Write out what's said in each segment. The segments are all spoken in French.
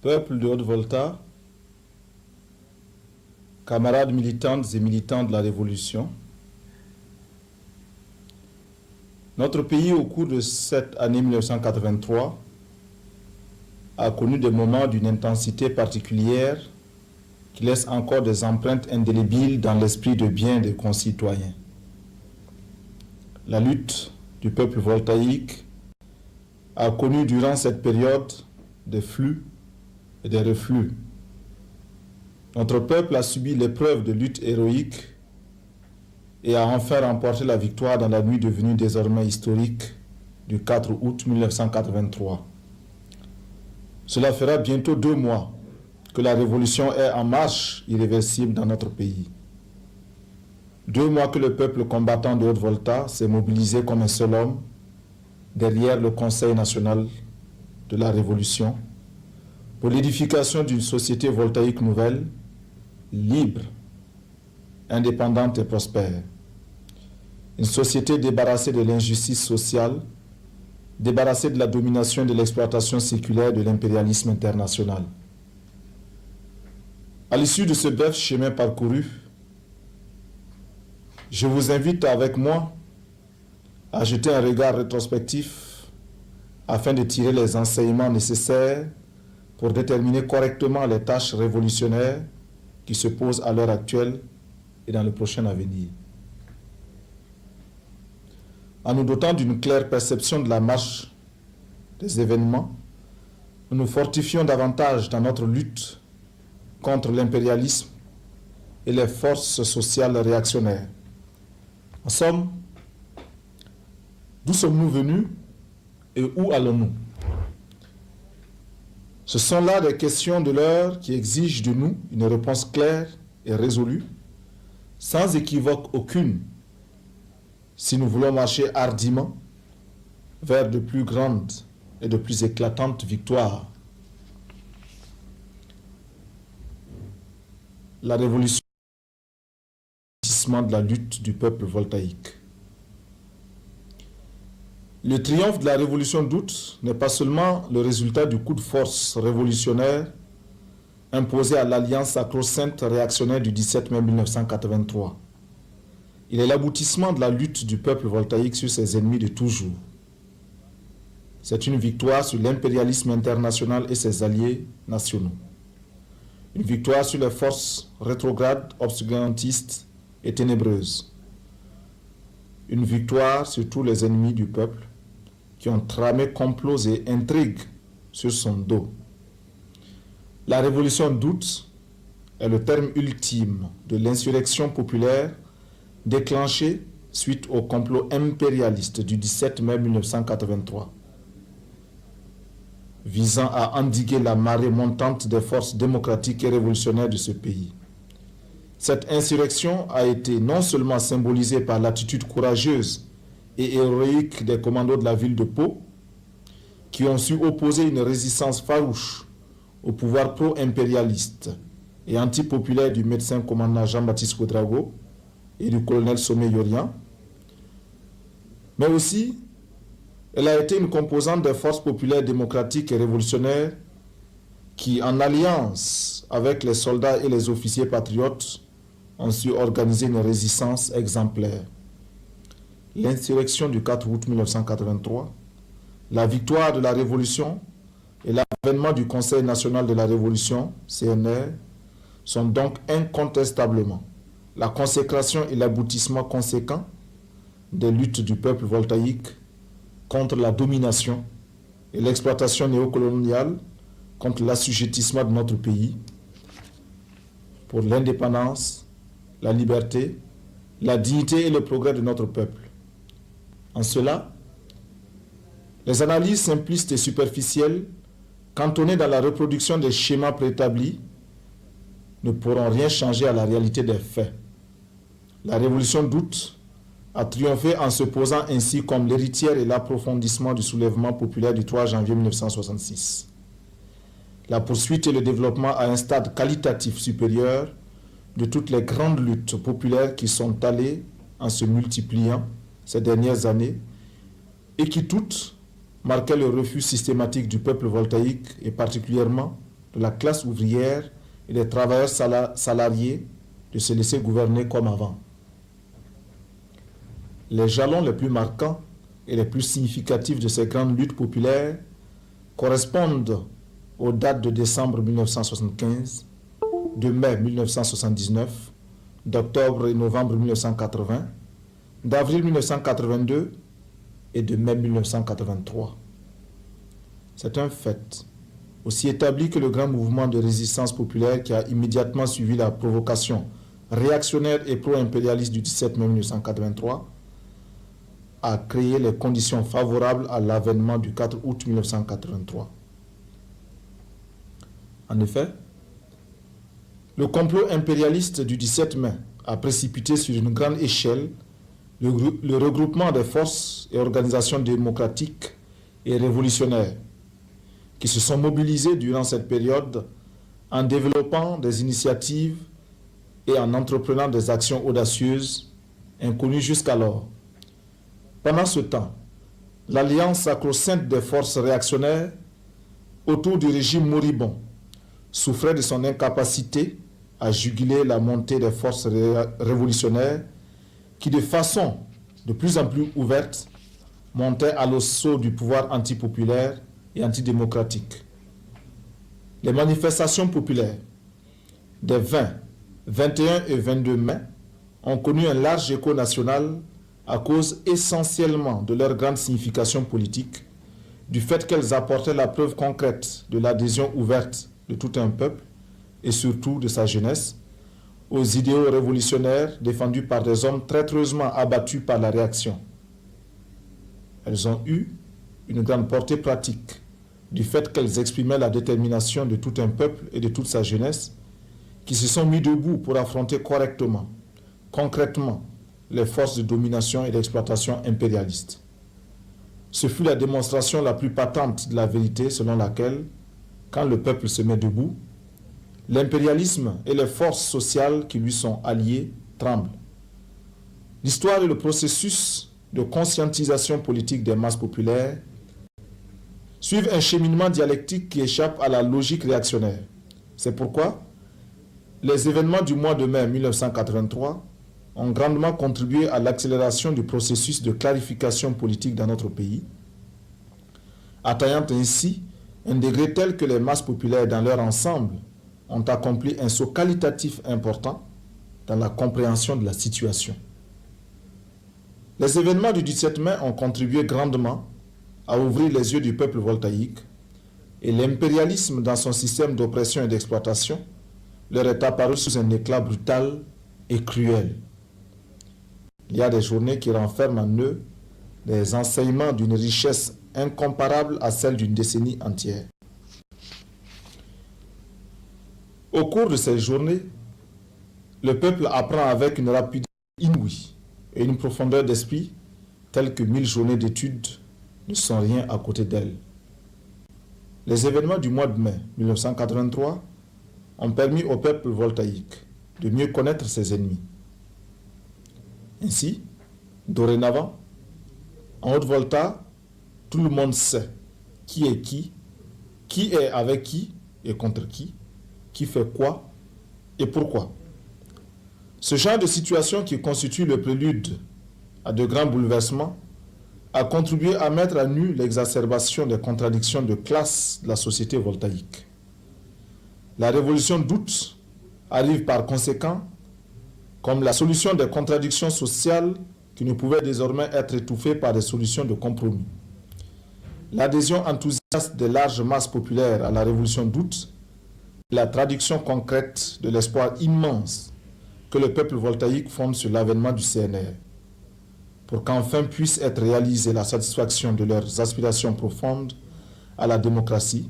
Peuple de Haute-Volta, camarades militantes et militants de la Révolution, notre pays, au cours de cette année 1983, a connu des moments d'une intensité particulière qui laissent encore des empreintes indélébiles dans l'esprit de bien des concitoyens. La lutte du peuple voltaïque a connu durant cette période des flux et des reflux. Notre peuple a subi l'épreuve de lutte héroïque et a enfin remporté la victoire dans la nuit devenue désormais historique du 4 août 1983. Cela fera bientôt 2 mois que la révolution est en marche irréversible dans notre pays. 2 mois que le peuple combattant de Haute-Volta s'est mobilisé comme un seul homme derrière le Conseil national de la Révolution pour l'édification d'une société voltaïque nouvelle, libre, indépendante et prospère. Une société débarrassée de l'injustice sociale, débarrassée de la domination et de l'exploitation séculaire de l'impérialisme international. À l'issue de ce bref chemin parcouru, je vous invite avec moi à jeter un regard rétrospectif afin de tirer les enseignements nécessaires pour déterminer correctement les tâches révolutionnaires qui se posent à l'heure actuelle et dans le prochain avenir. En nous dotant d'une claire perception de la marche des événements, nous nous fortifions davantage dans notre lutte contre l'impérialisme et les forces sociales réactionnaires. En somme, d'où sommes-nous venus et où allons-nous? Ce sont là des questions de l'heure qui exigent de nous une réponse claire et résolue, sans équivoque aucune, si nous voulons marcher hardiment vers de plus grandes et de plus éclatantes victoires. La révolution de la lutte du peuple voltaïque. Le triomphe de la révolution d'août n'est pas seulement le résultat du coup de force révolutionnaire imposé à l'alliance sacro-sainte réactionnaire du 17 mai 1983. Il est l'aboutissement de la lutte du peuple voltaïque sur ses ennemis de toujours. C'est une victoire sur l'impérialisme international et ses alliés nationaux. Une victoire sur les forces rétrogrades, obscurantistes et ténébreuses. Une victoire sur tous les ennemis du peuple qui ont tramé complots et intrigues sur son dos. La révolution d'août est le terme ultime de l'insurrection populaire déclenchée suite au complot impérialiste du 17 mai 1983, visant à endiguer la marée montante des forces démocratiques et révolutionnaires de ce pays. Cette insurrection a été non seulement symbolisée par l'attitude courageuse et héroïque des commandos de la ville de Pau, qui ont su opposer une résistance farouche au pouvoir pro-impérialiste et antipopulaire du médecin commandant Jean-Baptiste Ouédraogo et du colonel Somé-Yorian, mais aussi elle a été une composante des forces populaires démocratiques et révolutionnaires qui, en alliance avec les soldats et les officiers patriotes, ont su organiser une résistance exemplaire. L'insurrection du 4 août 1983, la victoire de la Révolution et l'avènement du Conseil national de la Révolution, CNR, sont donc incontestablement la consécration et l'aboutissement conséquent des luttes du peuple voltaïque contre la domination et l'exploitation néocoloniale, contre l'assujettissement de notre pays, pour l'indépendance, la liberté, la dignité et le progrès de notre peuple. En cela, les analyses simplistes et superficielles, cantonnées dans la reproduction des schémas préétablis, ne pourront rien changer à la réalité des faits. La révolution d'août a triomphé en se posant ainsi comme l'héritière et l'approfondissement du soulèvement populaire du 3 janvier 1966. La poursuite et le développement à un stade qualitatif supérieur de toutes les grandes luttes populaires qui sont allées en se multipliant ces dernières années et qui toutes marquaient le refus systématique du peuple voltaïque et particulièrement de la classe ouvrière et des travailleurs salariés de se laisser gouverner comme avant. Les jalons les plus marquants et les plus significatifs de ces grandes luttes populaires correspondent aux dates de décembre 1975, de mai 1979, d'octobre et novembre 1980, d'avril 1982 et de mai 1983. C'est un fait, aussi établi que le grand mouvement de résistance populaire qui a immédiatement suivi la provocation réactionnaire et pro-impérialiste du 17 mai 1983 a créé les conditions favorables à l'avènement du 4 août 1983. En effet, le complot impérialiste du 17 mai a précipité sur une grande échelle le regroupement des forces et organisations démocratiques et révolutionnaires qui se sont mobilisées durant cette période en développant des initiatives et en entreprenant des actions audacieuses inconnues jusqu'alors. Pendant ce temps, l'alliance sacro-sainte des forces réactionnaires autour du régime moribond souffrait de son incapacité à juguler la montée des forces révolutionnaires qui, de façon de plus en plus ouverte, montaient à l'assaut du pouvoir antipopulaire et antidémocratique. Les manifestations populaires des 20, 21 et 22 mai ont connu un large écho national à cause essentiellement de leur grande signification politique, du fait qu'elles apportaient la preuve concrète de l'adhésion ouverte de tout un peuple et surtout de sa jeunesse aux idéaux révolutionnaires défendus par des hommes traîtreusement abattus par la réaction. Elles ont eu une grande portée pratique du fait qu'elles exprimaient la détermination de tout un peuple et de toute sa jeunesse qui se sont mis debout pour affronter correctement, concrètement, les forces de domination et d'exploitation impérialistes. Ce fut la démonstration la plus patente de la vérité selon laquelle, quand le peuple se met debout, l'impérialisme et les forces sociales qui lui sont alliées tremblent. L'histoire est le processus de conscientisation politique des masses populaires suivent un cheminement dialectique qui échappe à la logique réactionnaire. C'est pourquoi les événements du mois de mai 1983 ont grandement contribué à l'accélération du processus de clarification politique dans notre pays, atteignant ainsi un degré tel que les masses populaires dans leur ensemble ont accompli un saut qualitatif important dans la compréhension de la situation. Les événements du 17 mai ont contribué grandement à ouvrir les yeux du peuple voltaïque et l'impérialisme dans son système d'oppression et d'exploitation leur est apparu sous un éclat brutal et cruel. Il y a des journées qui renferment en eux des enseignements d'une richesse incomparable à celle d'une décennie entière. Au cours de ces journées, le peuple apprend avec une rapidité inouïe et une profondeur d'esprit telle que 1000 journées d'études ne sont rien à côté d'elle. Les événements du mois de mai 1983 ont permis au peuple voltaïque de mieux connaître ses ennemis. Ainsi, dorénavant, en Haute-Volta, tout le monde sait qui est avec qui et contre qui fait quoi et pourquoi. Ce genre de situation qui constitue le prélude à de grands bouleversements a contribué à mettre à nu l'exacerbation des contradictions de classe de la société voltaïque. La révolution d'août arrive par conséquent comme la solution des contradictions sociales qui ne pouvaient désormais être étouffées par des solutions de compromis. L'adhésion enthousiaste des larges masses populaires à la révolution d'août est la traduction concrète de l'espoir immense que le peuple voltaïque fonde sur l'avènement du CNR, pour qu'enfin puisse être réalisée la satisfaction de leurs aspirations profondes à la démocratie,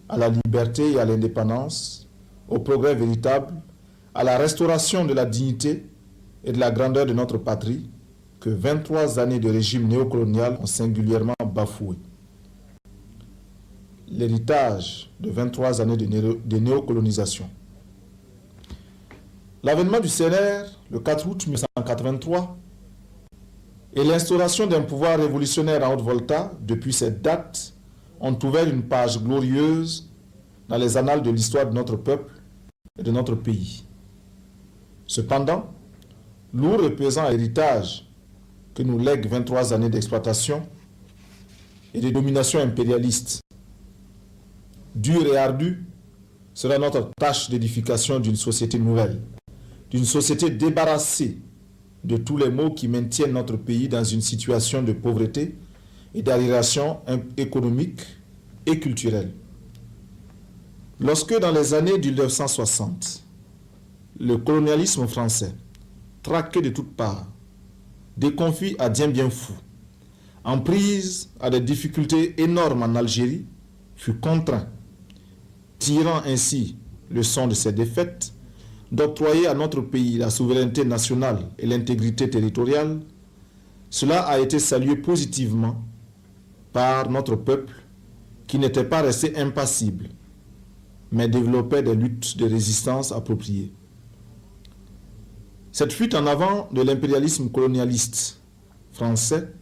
à la liberté et à l'indépendance, au progrès véritable, à la restauration de la dignité et de la grandeur de notre patrie que 23 années de régime néocolonial ont singulièrement bafoué. L'héritage de 23 années de néocolonisation. L'avènement du CNR, le 4 août 1983, et l'instauration d'un pouvoir révolutionnaire en Haute-Volta, depuis cette date, ont ouvert une page glorieuse dans les annales de l'histoire de notre peuple et de notre pays. Cependant, lourd et pesant héritage que nous lèguent 23 années d'exploitation et de domination impérialiste, dure et ardue, sera notre tâche d'édification d'une société nouvelle, d'une société débarrassée de tous les maux qui maintiennent notre pays dans une situation de pauvreté et d'arriération économique et culturelle. Lorsque dans les années 1960, le colonialisme français, traqué de toutes parts, déconfit à bien fou, en prise à des difficultés énormes en Algérie, fut contraint, tirant ainsi leçon de ses défaites, d'octroyer à notre pays la souveraineté nationale et l'intégrité territoriale. Cela a été salué positivement par notre peuple qui n'était pas resté impassible, mais développait des luttes de résistance appropriées. Cette fuite en avant de l'impérialisme colonialiste français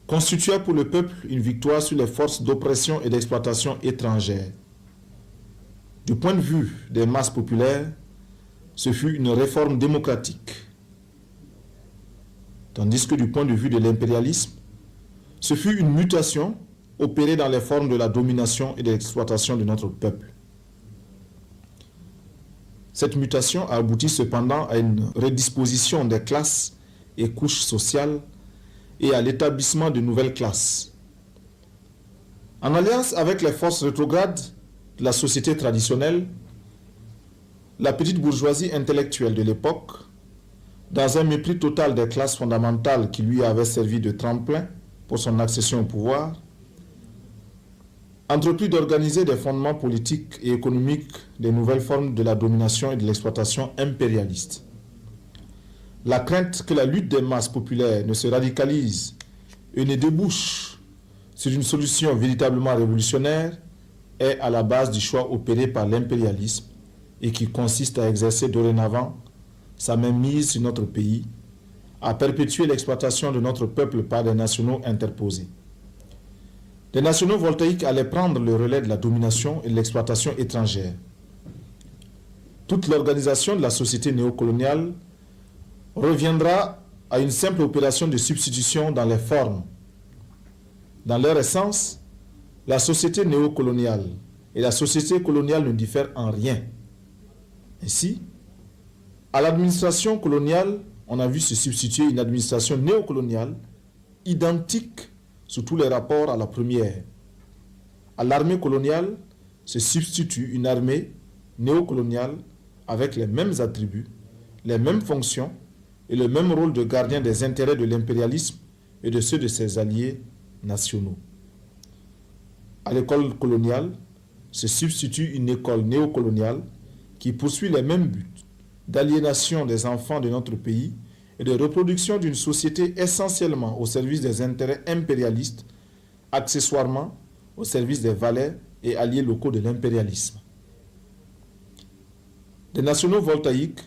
constitua pour le peuple une victoire sur les forces d'oppression et d'exploitation étrangères. Du point de vue des masses populaires, ce fut une réforme démocratique. Tandis que du point de vue de l'impérialisme, ce fut une mutation opérée dans les formes de la domination et de l'exploitation de notre peuple. Cette mutation a abouti cependant à une redisposition des classes et couches sociales et à l'établissement de nouvelles classes. En alliance avec les forces rétrogrades de la société traditionnelle, la petite bourgeoisie intellectuelle de l'époque, dans un mépris total des classes fondamentales qui lui avaient servi de tremplin pour son accession au pouvoir, entreprit d'organiser des fondements politiques et économiques des nouvelles formes de la domination et de l'exploitation impérialiste. La crainte que la lutte des masses populaires ne se radicalise et ne débouche sur une solution véritablement révolutionnaire est à la base du choix opéré par l'impérialisme et qui consiste à exercer dorénavant sa mainmise sur notre pays, à perpétuer l'exploitation de notre peuple par des nationaux interposés. Les nationaux voltaïques allaient prendre le relais de la domination et de l'exploitation étrangère. Toute l'organisation de la société néocoloniale reviendra à une simple opération de substitution dans les formes. Dans leur essence, la société néocoloniale et la société coloniale ne diffèrent en rien. Ainsi, à l'administration coloniale, on a vu se substituer une administration néocoloniale identique sous tous les rapports à la première. À l'armée coloniale se substitue une armée néocoloniale avec les mêmes attributs, les mêmes fonctions et le même rôle de gardien des intérêts de l'impérialisme et de ceux de ses alliés nationaux. À l'école coloniale se substitue une école néocoloniale qui poursuit les mêmes buts d'aliénation des enfants de notre pays et de reproduction d'une société essentiellement au service des intérêts impérialistes, accessoirement au service des valets et alliés locaux de l'impérialisme. Les nationaux voltaïques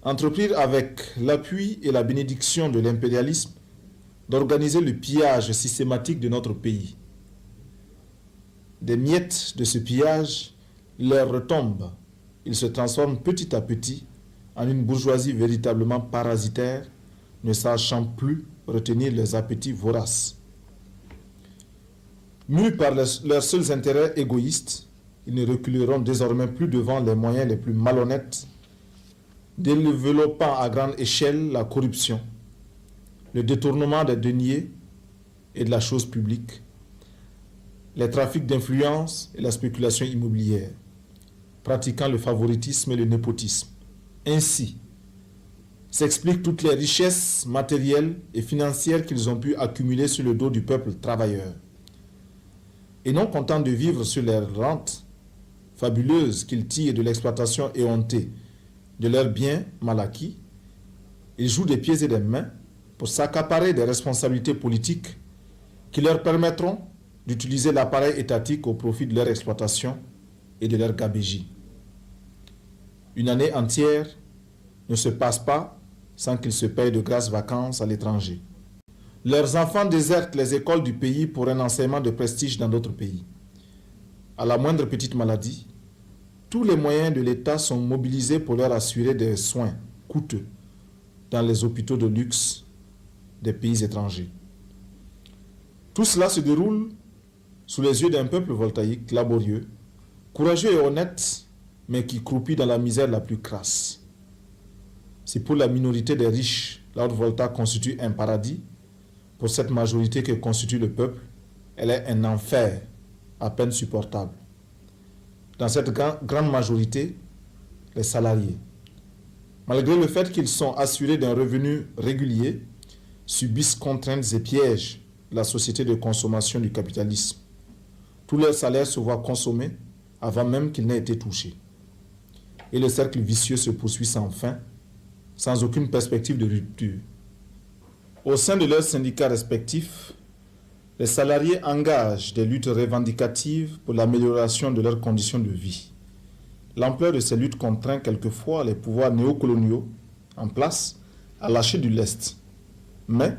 entreprirent avec l'appui et la bénédiction de l'impérialisme d'organiser le pillage systématique de notre pays. Des miettes de ce pillage leur retombent. Ils se transforment petit à petit en une bourgeoisie véritablement parasitaire, ne sachant plus retenir les appétits voraces. Mus par leurs seuls intérêts égoïstes, ils ne reculeront désormais plus devant les moyens les plus malhonnêtes, développant à grande échelle la corruption, le détournement des deniers et de la chose publique, les trafics d'influence et la spéculation immobilière, pratiquant le favoritisme et le népotisme. Ainsi s'expliquent toutes les richesses matérielles et financières qu'ils ont pu accumuler sur le dos du peuple travailleur. Et non contents de vivre sur les rentes fabuleuses qu'ils tirent de l'exploitation éhontée de leurs biens mal acquis, ils jouent des pieds et des mains pour s'accaparer des responsabilités politiques qui leur permettront d'utiliser l'appareil étatique au profit de leur exploitation et de leur gabegie. Une année entière ne se passe pas sans qu'ils se payent de grasses vacances à l'étranger. Leurs enfants désertent les écoles du pays pour un enseignement de prestige dans d'autres pays. À la moindre petite maladie, tous les moyens de l'État sont mobilisés pour leur assurer des soins coûteux dans les hôpitaux de luxe des pays étrangers. Tout cela se déroule sous les yeux d'un peuple voltaïque, laborieux, courageux et honnête, mais qui croupit dans la misère la plus crasse. Si pour la minorité des riches, la Haute-Volta constitue un paradis, pour cette majorité que constitue le peuple, elle est un enfer à peine supportable. Dans cette grande majorité, les salariés, malgré le fait qu'ils sont assurés d'un revenu régulier, subissent contraintes et pièges de la société de consommation du capitalisme. Tout leur salaire se voit consommé avant même qu'il n'ait été touché. Et le cercle vicieux se poursuit sans fin, sans aucune perspective de rupture. Au sein de leurs syndicats respectifs, les salariés engagent des luttes revendicatives pour l'amélioration de leurs conditions de vie. L'ampleur de ces luttes contraint quelquefois les pouvoirs néocoloniaux en place à lâcher du lest. Mais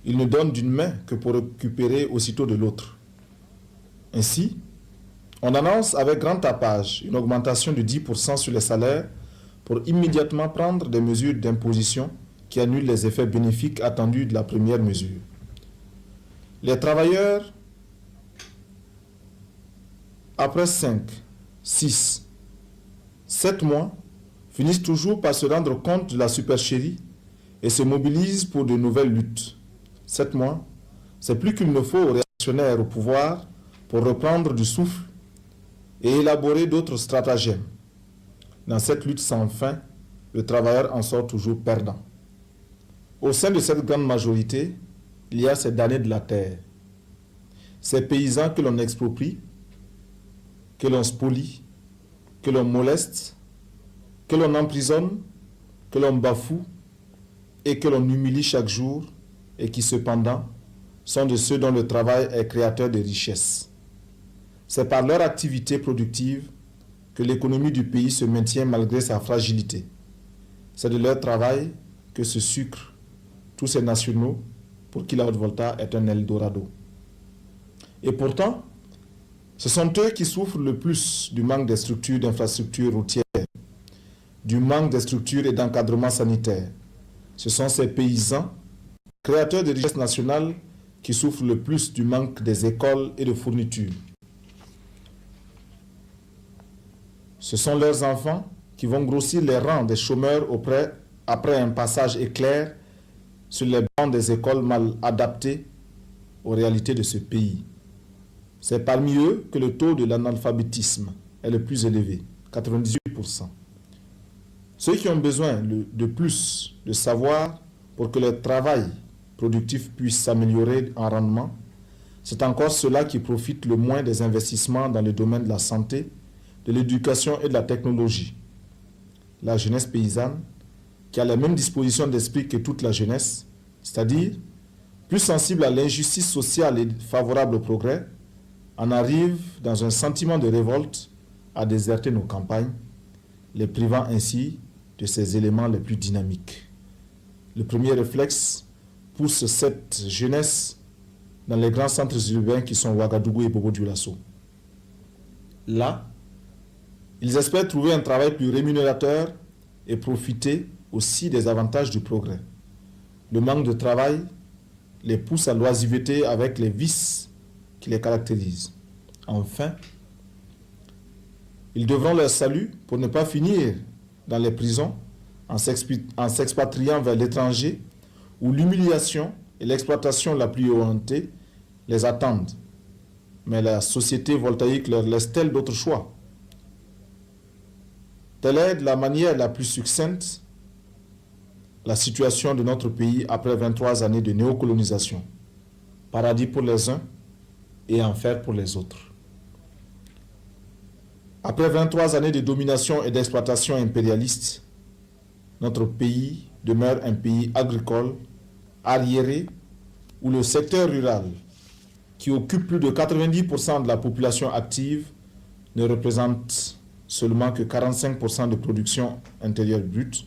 ils ne donnent d'une main que pour récupérer aussitôt de l'autre. Ainsi, on annonce avec grand tapage une augmentation de 10% sur les salaires pour immédiatement prendre des mesures d'imposition qui annulent les effets bénéfiques attendus de la première mesure. Les travailleurs, après 5, 6, 7 mois, finissent toujours par se rendre compte de la supercherie et se mobilisent pour de nouvelles luttes. 7 mois, c'est plus qu'il ne faut aux réactionnaires au pouvoir pour reprendre du souffle et élaborer d'autres stratagèmes. Dans cette lutte sans fin, le travailleur en sort toujours perdant. Au sein de cette grande majorité, il y a ces damnés de la terre, ces paysans que l'on exproprie, que l'on spolie, que l'on moleste, que l'on emprisonne, que l'on bafoue et que l'on humilie chaque jour et qui cependant sont de ceux dont le travail est créateur de richesses. C'est par leur activité productive que l'économie du pays se maintient malgré sa fragilité. C'est de leur travail que se sucrent tous ces nationaux pour qui la Haute-Volta est un Eldorado. Et pourtant, ce sont eux qui souffrent le plus du manque des structures d'infrastructures routières, du manque des structures et d'encadrement sanitaire. Ce sont ces paysans, créateurs de richesses nationales, qui souffrent le plus du manque des écoles et de fournitures. Ce sont leurs enfants qui vont grossir les rangs des chômeurs après un passage éclair sur les bancs des écoles mal adaptées aux réalités de ce pays. C'est parmi eux que le taux de l'analphabétisme est le plus élevé, 98%. Ceux qui ont besoin de plus de savoir pour que leur travail productif puisse s'améliorer en rendement, c'est encore ceux-là qui profitent le moins des investissements dans le domaine de la santé, de l'éducation et de la technologie. La jeunesse paysanne, qui a la même disposition d'esprit que toute la jeunesse, c'est-à-dire plus sensible à l'injustice sociale et favorable au progrès, en arrive dans un sentiment de révolte à déserter nos campagnes, les privant ainsi de ces éléments les plus dynamiques. Le premier réflexe pousse cette jeunesse dans les grands centres urbains qui sont Ouagadougou et Bobo-Dioulasso. Là, ils espèrent trouver un travail plus rémunérateur et profiter aussi des avantages du progrès. Le manque de travail les pousse à l'oisiveté avec les vices qui les caractérisent. Enfin, ils devront leur salut pour ne pas finir dans les prisons en s'expatriant vers l'étranger où l'humiliation et l'exploitation la plus orientée les attendent. Mais la société voltaïque leur laisse-t-elle d'autres choix? Telle est de la manière la plus succincte la situation de notre pays après 23 années de néocolonisation. Paradis pour les uns et enfer pour les autres. Après 23 années de domination et d'exploitation impérialiste, notre pays demeure un pays agricole, arriéré, où le secteur rural, qui occupe plus de 90% de la population active, ne représente seulement que 45% de production intérieure brute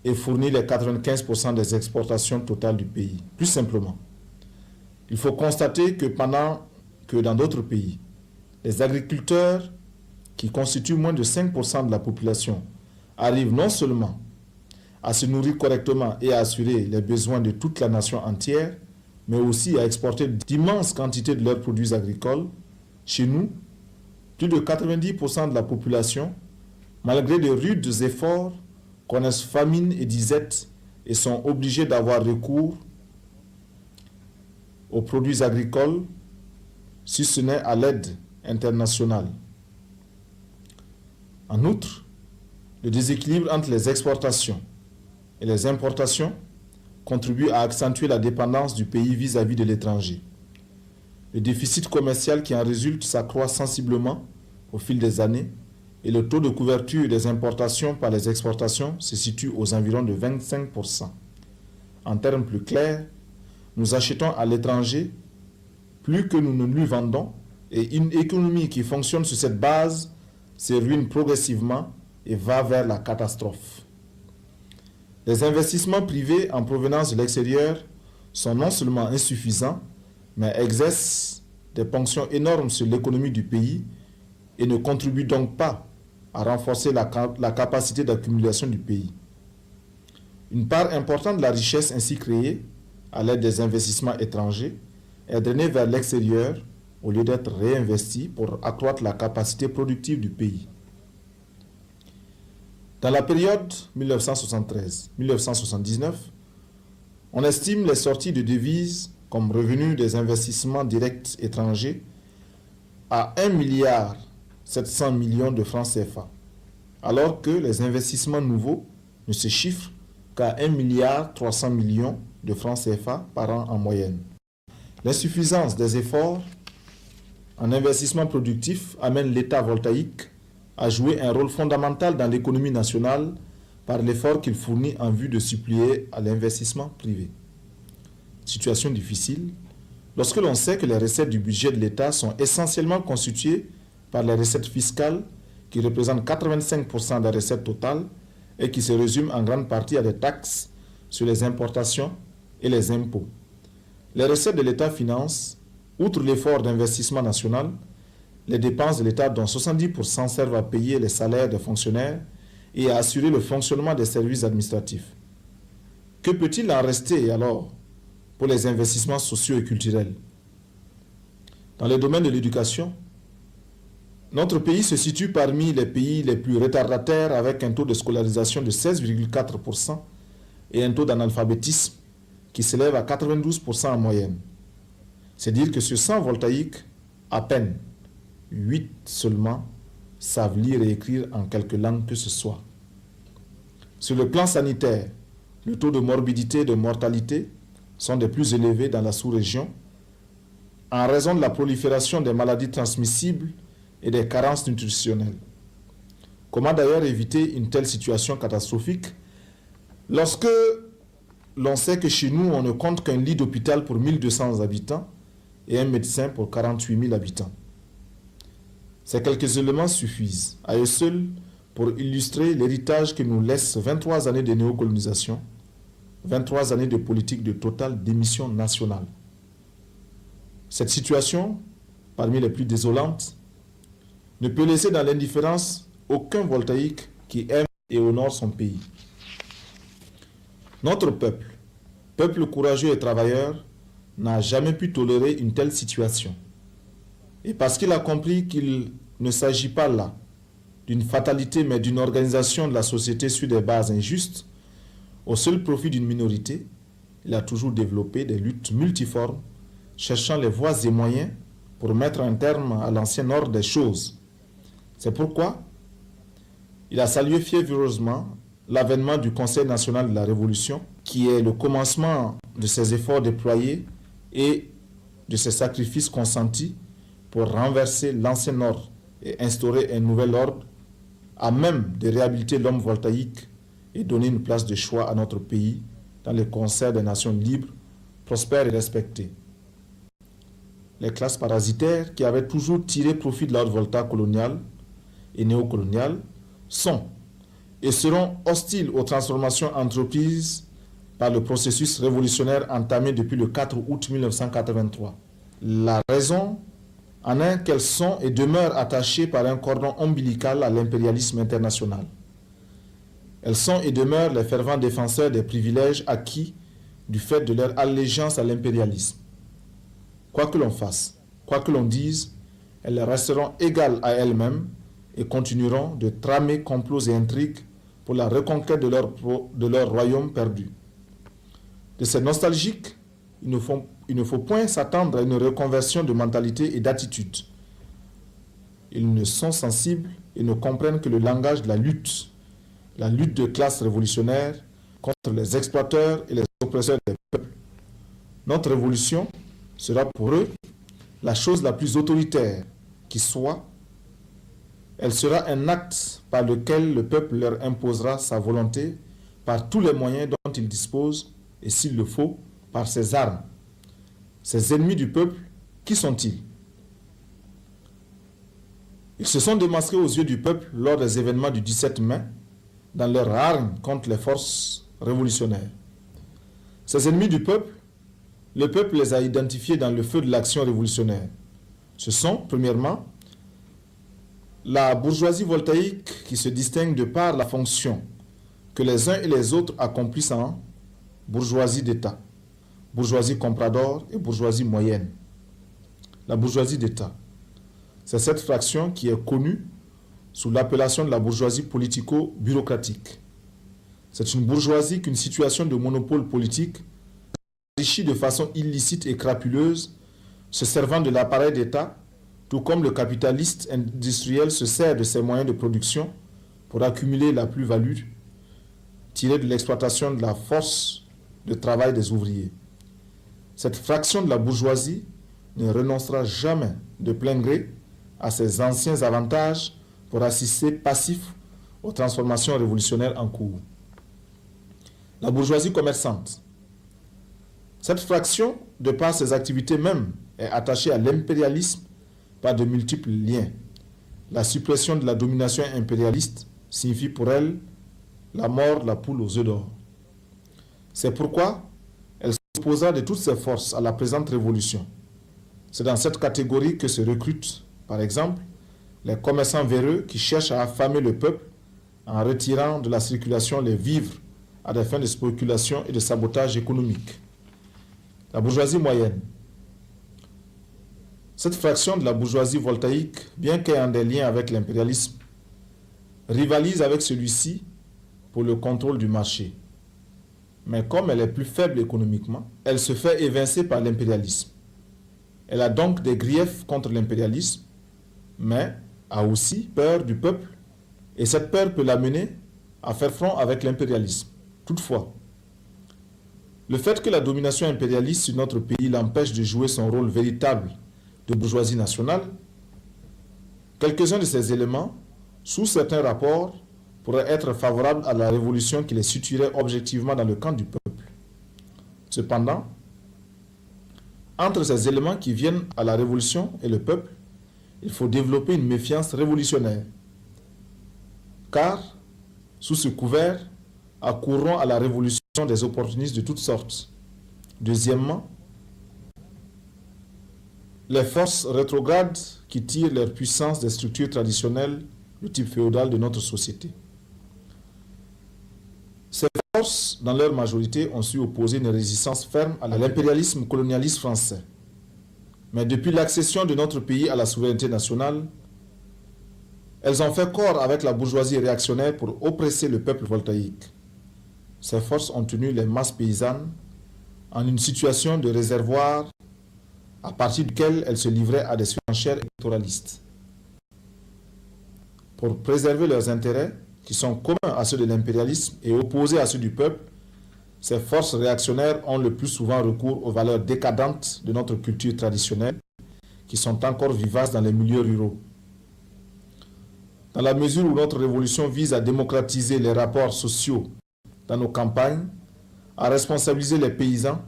et fournit les 95% des exportations totales du pays. Plus simplement, il faut constater que pendant que dans d'autres pays, les agriculteurs qui constituent moins de 5% de la population, arrivent non seulement à se nourrir correctement et à assurer les besoins de toute la nation entière, mais aussi à exporter d'immenses quantités de leurs produits agricoles, chez nous, plus de 90% de la population, malgré de rudes efforts, connaissent famine et disette et sont obligés d'avoir recours aux produits agricoles, si ce n'est à l'aide internationale. En outre, le déséquilibre entre les exportations et les importations contribue à accentuer la dépendance du pays vis-à-vis de l'étranger. Le déficit commercial qui en résulte s'accroît sensiblement au fil des années et le taux de couverture des importations par les exportations se situe aux environs de 25%. En termes plus clairs, nous achetons à l'étranger plus que nous ne lui vendons et une économie qui fonctionne sur cette base se ruine progressivement et va vers la catastrophe. Les investissements privés en provenance de l'extérieur sont non seulement insuffisants, mais exercent des ponctions énormes sur l'économie du pays et ne contribuent donc pas à renforcer la capacité d'accumulation du pays. Une part importante de la richesse ainsi créée, à l'aide des investissements étrangers, est drainée vers l'extérieur au lieu d'être réinvestie pour accroître la capacité productive du pays. Dans la période 1973-1979, on estime les sorties de devises comme revenus des investissements directs étrangers à 1,7 milliard de francs CFA, alors que les investissements nouveaux ne se chiffrent qu'à 1,3 milliard de francs CFA par an en moyenne. L'insuffisance des efforts en investissement productif amène l'État voltaïque à jouer un rôle fondamental dans l'économie nationale par l'effort qu'il fournit en vue de suppléer à l'investissement privé. Situation difficile lorsque l'on sait que les recettes du budget de l'État sont essentiellement constituées par les recettes fiscales qui représentent 85% des recettes totales et qui se résument en grande partie à des taxes sur les importations et les impôts. Les recettes de l'État financent, outre l'effort d'investissement national, les dépenses de l'État dont 70% servent à payer les salaires des fonctionnaires et à assurer le fonctionnement des services administratifs. Que peut-il en rester alors pour les investissements sociaux et culturels? Dans le domaine de l'éducation, notre pays se situe parmi les pays les plus retardataires avec un taux de scolarisation de 16,4% et un taux d'analphabétisme qui s'élève à 92% en moyenne. C'est dire que sur 100 voltaïques, à peine 8 seulement savent lire et écrire en quelque langue que ce soit. Sur le plan sanitaire, le taux de morbidité et de mortalité sont des plus élevés dans la sous-région en raison de la prolifération des maladies transmissibles et des carences nutritionnelles. Comment d'ailleurs éviter une telle situation catastrophique lorsque l'on sait que chez nous, on ne compte qu'un lit d'hôpital pour 1200 habitants et un médecin pour 48 000 habitants? Ces quelques éléments suffisent à eux seuls pour illustrer l'héritage que nous laissent 23 années de néocolonisation, 23 années de politique de totale démission nationale. Cette situation, parmi les plus désolantes, ne peut laisser dans l'indifférence aucun voltaïque qui aime et honore son pays. Notre peuple, peuple courageux et travailleur, n'a jamais pu tolérer une telle situation. Et parce qu'il a compris qu'il ne s'agit pas là d'une fatalité, mais d'une organisation de la société sur des bases injustes, au seul profit d'une minorité, il a toujours développé des luttes multiformes, cherchant les voies et moyens pour mettre un terme à l'ancien ordre des choses. C'est pourquoi il a salué fiévreusement l'avènement du Conseil national de la Révolution, qui est le commencement de ses efforts déployés et de ses sacrifices consentis pour renverser l'ancien ordre et instaurer un nouvel ordre à même de réhabiliter l'homme voltaïque et donner une place de choix à notre pays dans le concert des nations libres, prospères et respectées. Les classes parasitaires qui avaient toujours tiré profit de l'ordre volta colonial et néocolonial sont et seront hostiles aux transformations entreprises par le processus révolutionnaire entamé depuis le 4 août 1983. La raison En un, qu'elles sont et demeurent attachées par un cordon ombilical à l'impérialisme international. Elles sont et demeurent les fervents défenseurs des privilèges acquis du fait de leur allégeance à l'impérialisme. Quoi que l'on fasse, quoi que l'on dise, elles resteront égales à elles-mêmes et continueront de tramer complots et intrigues pour la reconquête de leur royaume perdu. De ces nostalgiques, il ne faut point s'attendre à une reconversion de mentalité et d'attitude. Ils ne sont sensibles et ne comprennent que le langage de la lutte de classe révolutionnaire contre les exploiteurs et les oppresseurs des peuples. Notre révolution sera pour eux la chose la plus autoritaire qui soit. Elle sera un acte par lequel le peuple leur imposera sa volonté par tous les moyens dont il dispose et, s'il le faut, par ses armes. Ces ennemis du peuple, qui sont-ils? Ils se sont démasqués aux yeux du peuple lors des événements du 17 mai dans leur hargne contre les forces révolutionnaires. Ces ennemis du peuple, le peuple les a identifiés dans le feu de l'action révolutionnaire. Ce sont, premièrement, la bourgeoisie voltaïque qui se distingue de par la fonction que les uns et les autres accomplissent en bourgeoisie d'État, bourgeoisie comprador et bourgeoisie moyenne. La bourgeoisie d'État, c'est cette fraction qui est connue sous l'appellation de la bourgeoisie politico-bureaucratique. C'est une bourgeoisie qu'une situation de monopole politique enrichie de façon illicite et crapuleuse, se servant de l'appareil d'État, tout comme le capitaliste industriel se sert de ses moyens de production pour accumuler la plus-value tirée de l'exploitation de la force de travail des ouvriers. Cette fraction de la bourgeoisie ne renoncera jamais de plein gré à ses anciens avantages pour assister passif aux transformations révolutionnaires en cours. La bourgeoisie commerçante. Cette fraction, de par ses activités même, est attachée à l'impérialisme par de multiples liens. La suppression de la domination impérialiste signifie pour elle la mort de la poule aux œufs d'or. C'est pourquoi elle s'opposera de toutes ses forces à la présente révolution. C'est dans cette catégorie que se recrutent, par exemple, les commerçants véreux qui cherchent à affamer le peuple en retirant de la circulation les vivres à des fins de spéculation et de sabotage économique. La bourgeoisie moyenne. Cette fraction de la bourgeoisie voltaïque, bien qu'ayant des liens avec l'impérialisme, rivalise avec celui-ci pour le contrôle du marché. Mais comme elle est plus faible économiquement, elle se fait évincer par l'impérialisme. Elle a donc des griefs contre l'impérialisme, mais a aussi peur du peuple, et cette peur peut l'amener à faire front avec l'impérialisme. Toutefois, le fait que la domination impérialiste sur notre pays l'empêche de jouer son rôle véritable de bourgeoisie nationale, quelques-uns de ces éléments, sous certains rapports, pourraient être favorables à la révolution qui les situerait objectivement dans le camp du peuple. Cependant, entre ces éléments qui viennent à la révolution et le peuple, il faut développer une méfiance révolutionnaire. Car, sous ce couvert, accourront à la révolution des opportunistes de toutes sortes. Deuxièmement, les forces rétrogrades qui tirent leur puissance des structures traditionnelles du type féodal de notre société. Ces forces, dans leur majorité, ont su opposer une résistance ferme à l'impérialisme colonialiste français. Mais depuis l'accession de notre pays à la souveraineté nationale, elles ont fait corps avec la bourgeoisie réactionnaire pour oppresser le peuple voltaïque. Ces forces ont tenu les masses paysannes en une situation de réservoir à partir duquel elles se livraient à des surenchères électoralistes. Pour préserver leurs intérêts, qui sont communs à ceux de l'impérialisme et opposés à ceux du peuple, ces forces réactionnaires ont le plus souvent recours aux valeurs décadentes de notre culture traditionnelle, qui sont encore vivaces dans les milieux ruraux. Dans la mesure où notre révolution vise à démocratiser les rapports sociaux dans nos campagnes, à responsabiliser les paysans,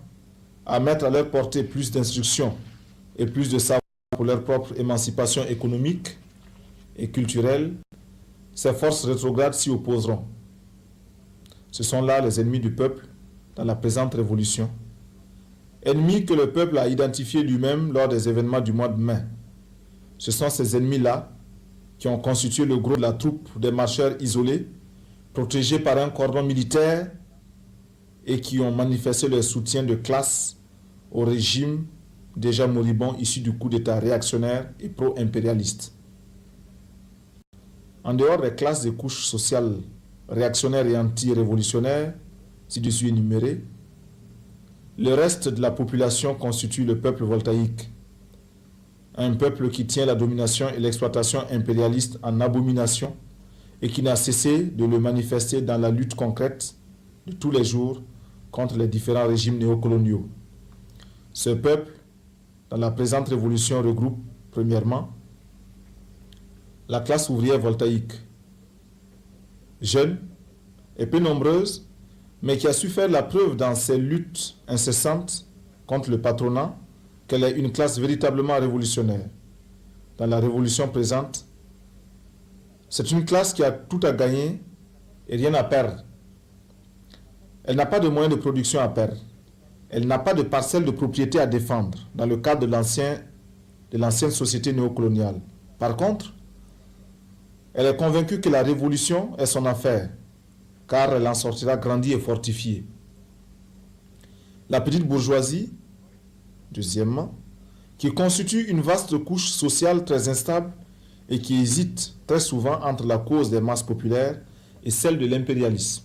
à mettre à leur portée plus d'instruction et plus de savoir pour leur propre émancipation économique et culturelle, ces forces rétrogrades s'y opposeront. Ce sont là les ennemis du peuple dans la présente révolution, ennemis que le peuple a identifiés lui-même lors des événements du mois de mai, Ce sont ces ennemis-là qui ont constitué le gros de la troupe des marcheurs isolés, protégés par un cordon militaire et qui ont manifesté leur soutien de classe au régime déjà moribond issu du coup d'État réactionnaire et pro-impérialiste. En dehors des classes et couches sociales réactionnaires et anti-révolutionnaires, ci-dessus énumérées, le reste de la population constitue le peuple voltaïque, un peuple qui tient la domination et l'exploitation impérialiste en abomination et qui n'a cessé de le manifester dans la lutte concrète de tous les jours contre les différents régimes néocoloniaux. Ce peuple, dans la présente révolution, regroupe, premièrement, la classe ouvrière voltaïque, jeune et peu nombreuse, mais qui a su faire la preuve dans ses luttes incessantes contre le patronat qu'elle est une classe véritablement révolutionnaire. Dans la révolution présente, c'est une classe qui a tout à gagner et rien à perdre. Elle n'a pas de moyens de production à perdre. Elle n'a pas de parcelle de propriété à défendre dans le cadre de l'ancienne société néocoloniale. Par contre, elle est convaincue que la révolution est son affaire, car elle en sortira grandie et fortifiée. La petite bourgeoisie, deuxièmement, qui constitue une vaste couche sociale très instable et qui hésite très souvent entre la cause des masses populaires et celle de l'impérialisme.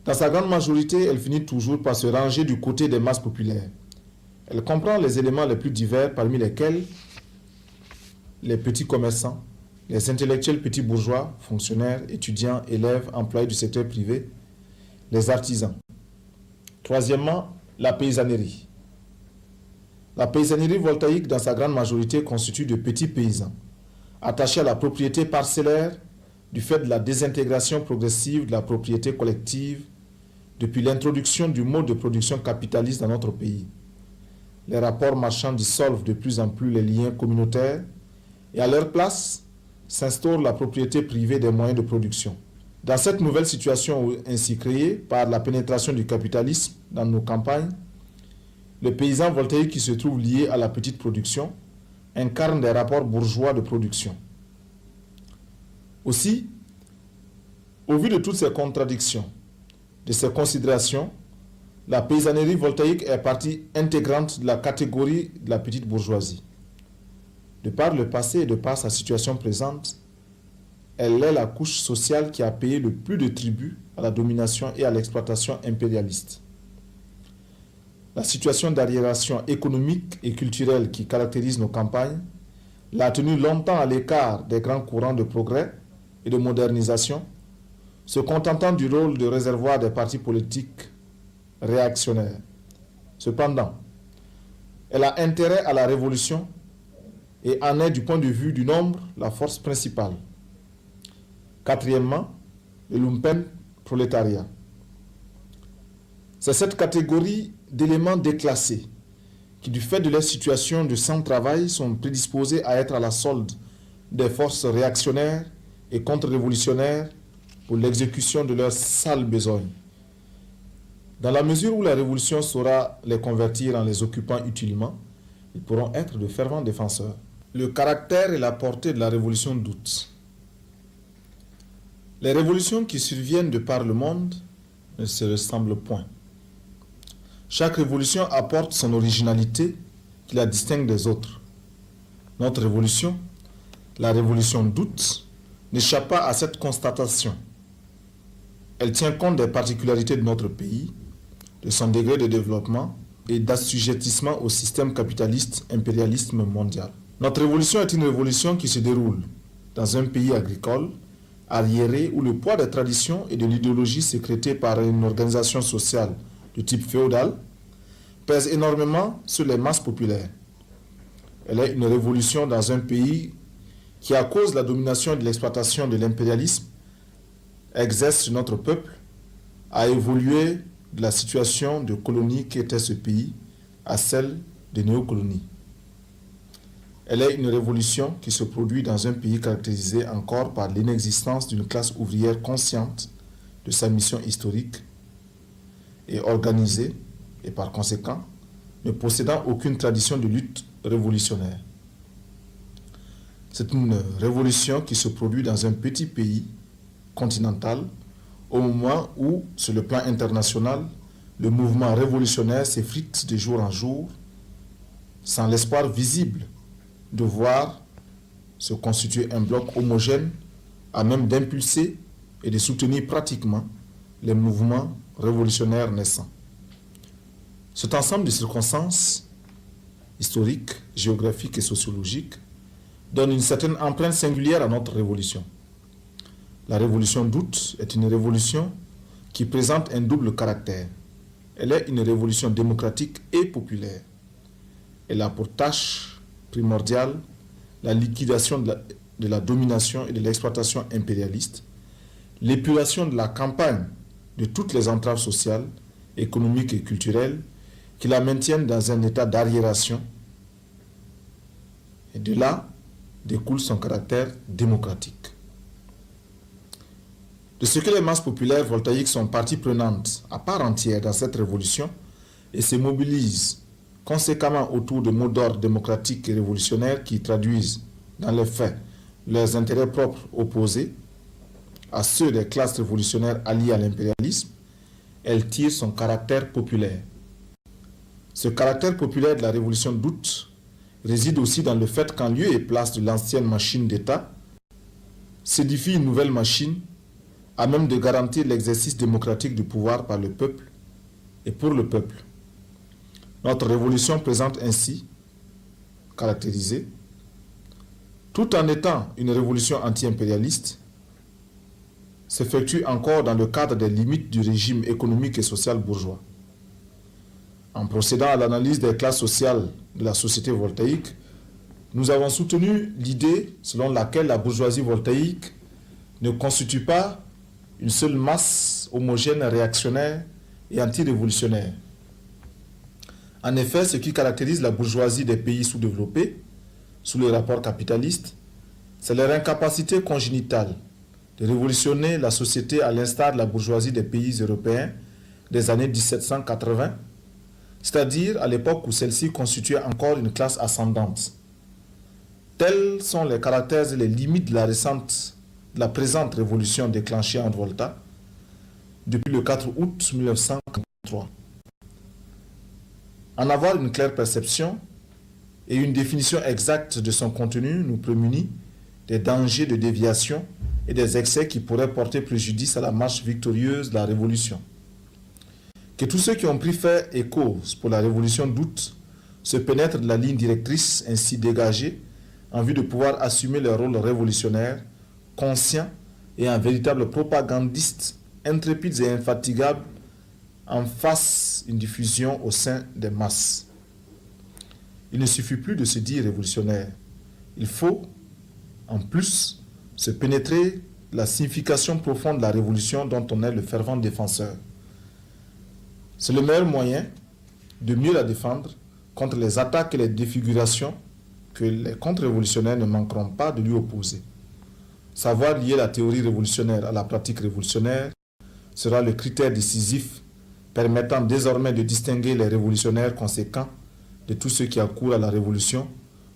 Dans sa grande majorité, elle finit toujours par se ranger du côté des masses populaires. Elle comprend les éléments les plus divers, parmi lesquels les petits commerçants, les intellectuels petits bourgeois, fonctionnaires, étudiants, élèves, employés du secteur privé, les artisans. Troisièmement, la paysannerie. La paysannerie voltaïque, dans sa grande majorité, constitue de petits paysans, attachés à la propriété parcellaire du fait de la désintégration progressive de la propriété collective depuis l'introduction du mode de production capitaliste dans notre pays. Les rapports marchands dissolvent de plus en plus les liens communautaires et à leur place s'instaure la propriété privée des moyens de production. Dans cette nouvelle situation ainsi créée par la pénétration du capitalisme dans nos campagnes, le paysan voltaïque qui se trouve lié à la petite production incarne des rapports bourgeois de production. Aussi, au vu de toutes ces contradictions, de ces considérations, la paysannerie voltaïque est partie intégrante de la catégorie de la petite bourgeoisie. De par le passé et de par sa situation présente, elle est la couche sociale qui a payé le plus de tribut à la domination et à l'exploitation impérialiste. La situation d'arriération économique et culturelle qui caractérise nos campagnes l'a tenue longtemps à l'écart des grands courants de progrès et de modernisation, se contentant du rôle de réservoir des partis politiques réactionnaires. Cependant, elle a intérêt à la révolution et en est, du point de vue du nombre, la force principale. Quatrièmement, le lumpen prolétariat. C'est cette catégorie d'éléments déclassés qui, du fait de leur situation de sans-travail, sont prédisposés à être à la solde des forces réactionnaires et contre-révolutionnaires pour l'exécution de leurs sales besognes. Dans la mesure où la révolution saura les convertir en les occupant utilement, ils pourront être de fervents défenseurs. Le caractère et la portée de la révolution d'août. Les révolutions qui surviennent de par le monde ne se ressemblent point. Chaque révolution apporte son originalité qui la distingue des autres. Notre révolution, la révolution d'août, n'échappe pas à cette constatation. Elle tient compte des particularités de notre pays, de son degré de développement et d'assujettissement au système capitaliste impérialiste mondial. Notre révolution est une révolution qui se déroule dans un pays agricole, arriéré, où le poids des traditions et de l'idéologie sécrétée par une organisation sociale de type féodal pèse énormément sur les masses populaires. Elle est une révolution dans un pays qui, à cause de la domination et de l'exploitation de l'impérialisme, exerce sur notre peuple, a évolué de la situation de colonie qu'était ce pays à celle de néocolonies. Elle est une révolution qui se produit dans un pays caractérisé encore par l'inexistence d'une classe ouvrière consciente de sa mission historique et organisée, et par conséquent, ne possédant aucune tradition de lutte révolutionnaire. C'est une révolution qui se produit dans un petit pays continental au moment où, sur le plan international, le mouvement révolutionnaire s'effrite de jour en jour sans l'espoir visible de voir se constituer un bloc homogène à même d'impulser et de soutenir pratiquement les mouvements révolutionnaires naissants. Cet ensemble de circonstances historiques, géographiques et sociologiques donne une certaine empreinte singulière à notre révolution. La révolution d'août est une révolution qui présente un double caractère. Elle est une révolution démocratique et populaire. Elle a pour tâche primordiale la liquidation de la domination et de l'exploitation impérialiste, l'épuration de la campagne de toutes les entraves sociales, économiques et culturelles qui la maintiennent dans un état d'arriération. Et de là découle son caractère démocratique. De ce que les masses populaires voltaïques sont partie prenante à part entière dans cette révolution et se mobilisent conséquemment autour de mots d'ordre démocratiques et révolutionnaires qui traduisent dans les faits leurs intérêts propres opposés à ceux des classes révolutionnaires alliées à l'impérialisme, elle tire son caractère populaire. Ce caractère populaire de la révolution d'août réside aussi dans le fait qu'en lieu et place de l'ancienne machine d'État, s'édifie une nouvelle machine à même de garantir l'exercice démocratique du pouvoir par le peuple et pour le peuple. Notre révolution présente ainsi, caractérisée, tout en étant une révolution anti-impérialiste, s'effectue encore dans le cadre des limites du régime économique et social bourgeois. En procédant à l'analyse des classes sociales de la société voltaïque, nous avons soutenu l'idée selon laquelle la bourgeoisie voltaïque ne constitue pas une seule masse homogène, réactionnaire et anti-révolutionnaire. En effet, ce qui caractérise la bourgeoisie des pays sous-développés, sous les rapports capitalistes, c'est leur incapacité congénitale de révolutionner la société à l'instar de la bourgeoisie des pays européens des années 1780, c'est-à-dire à l'époque où celle-ci constituait encore une classe ascendante. Tels sont les caractères et les limites de la présente révolution déclenchée en Volta depuis le 4 août 1943. En avoir une claire perception et une définition exacte de son contenu nous prémunit des dangers de déviation et des excès qui pourraient porter préjudice à la marche victorieuse de la Révolution. Que tous ceux qui ont pris fait et cause pour la Révolution d'août se pénètrent de la ligne directrice ainsi dégagée en vue de pouvoir assumer leur rôle révolutionnaire, conscient et un véritable propagandiste, intrépides et infatigables, en face une diffusion au sein des masses. Il ne suffit plus de se dire révolutionnaire. Il faut, en plus, se pénétrer de la signification profonde de la révolution dont on est le fervent défenseur. C'est le meilleur moyen de mieux la défendre contre les attaques et les défigurations que les contre-révolutionnaires ne manqueront pas de lui opposer. Savoir lier la théorie révolutionnaire à la pratique révolutionnaire sera le critère décisif permettant désormais de distinguer les révolutionnaires conséquents de tous ceux qui accourent à la révolution,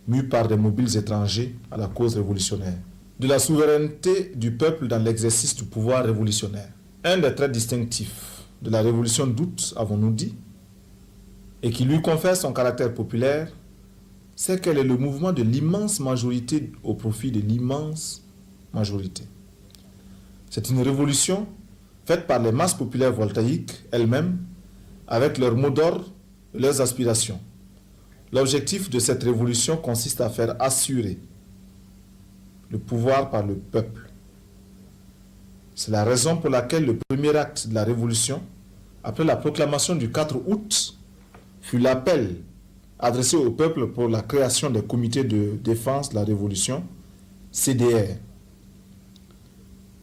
mus par des mobiles étrangers à la cause révolutionnaire. De la souveraineté du peuple dans l'exercice du pouvoir révolutionnaire. Un des traits distinctifs de la révolution d'août, avons-nous dit, et qui lui confère son caractère populaire, c'est qu'elle est le mouvement de l'immense majorité au profit de l'immense majorité. C'est une révolution faite par les masses populaires voltaïques elles-mêmes, avec leurs mots d'ordre et leurs aspirations. L'objectif de cette révolution consiste à faire assurer le pouvoir par le peuple. C'est la raison pour laquelle le premier acte de la révolution, après la proclamation du 4 août, fut l'appel adressé au peuple pour la création des comités de défense de la révolution, CDR.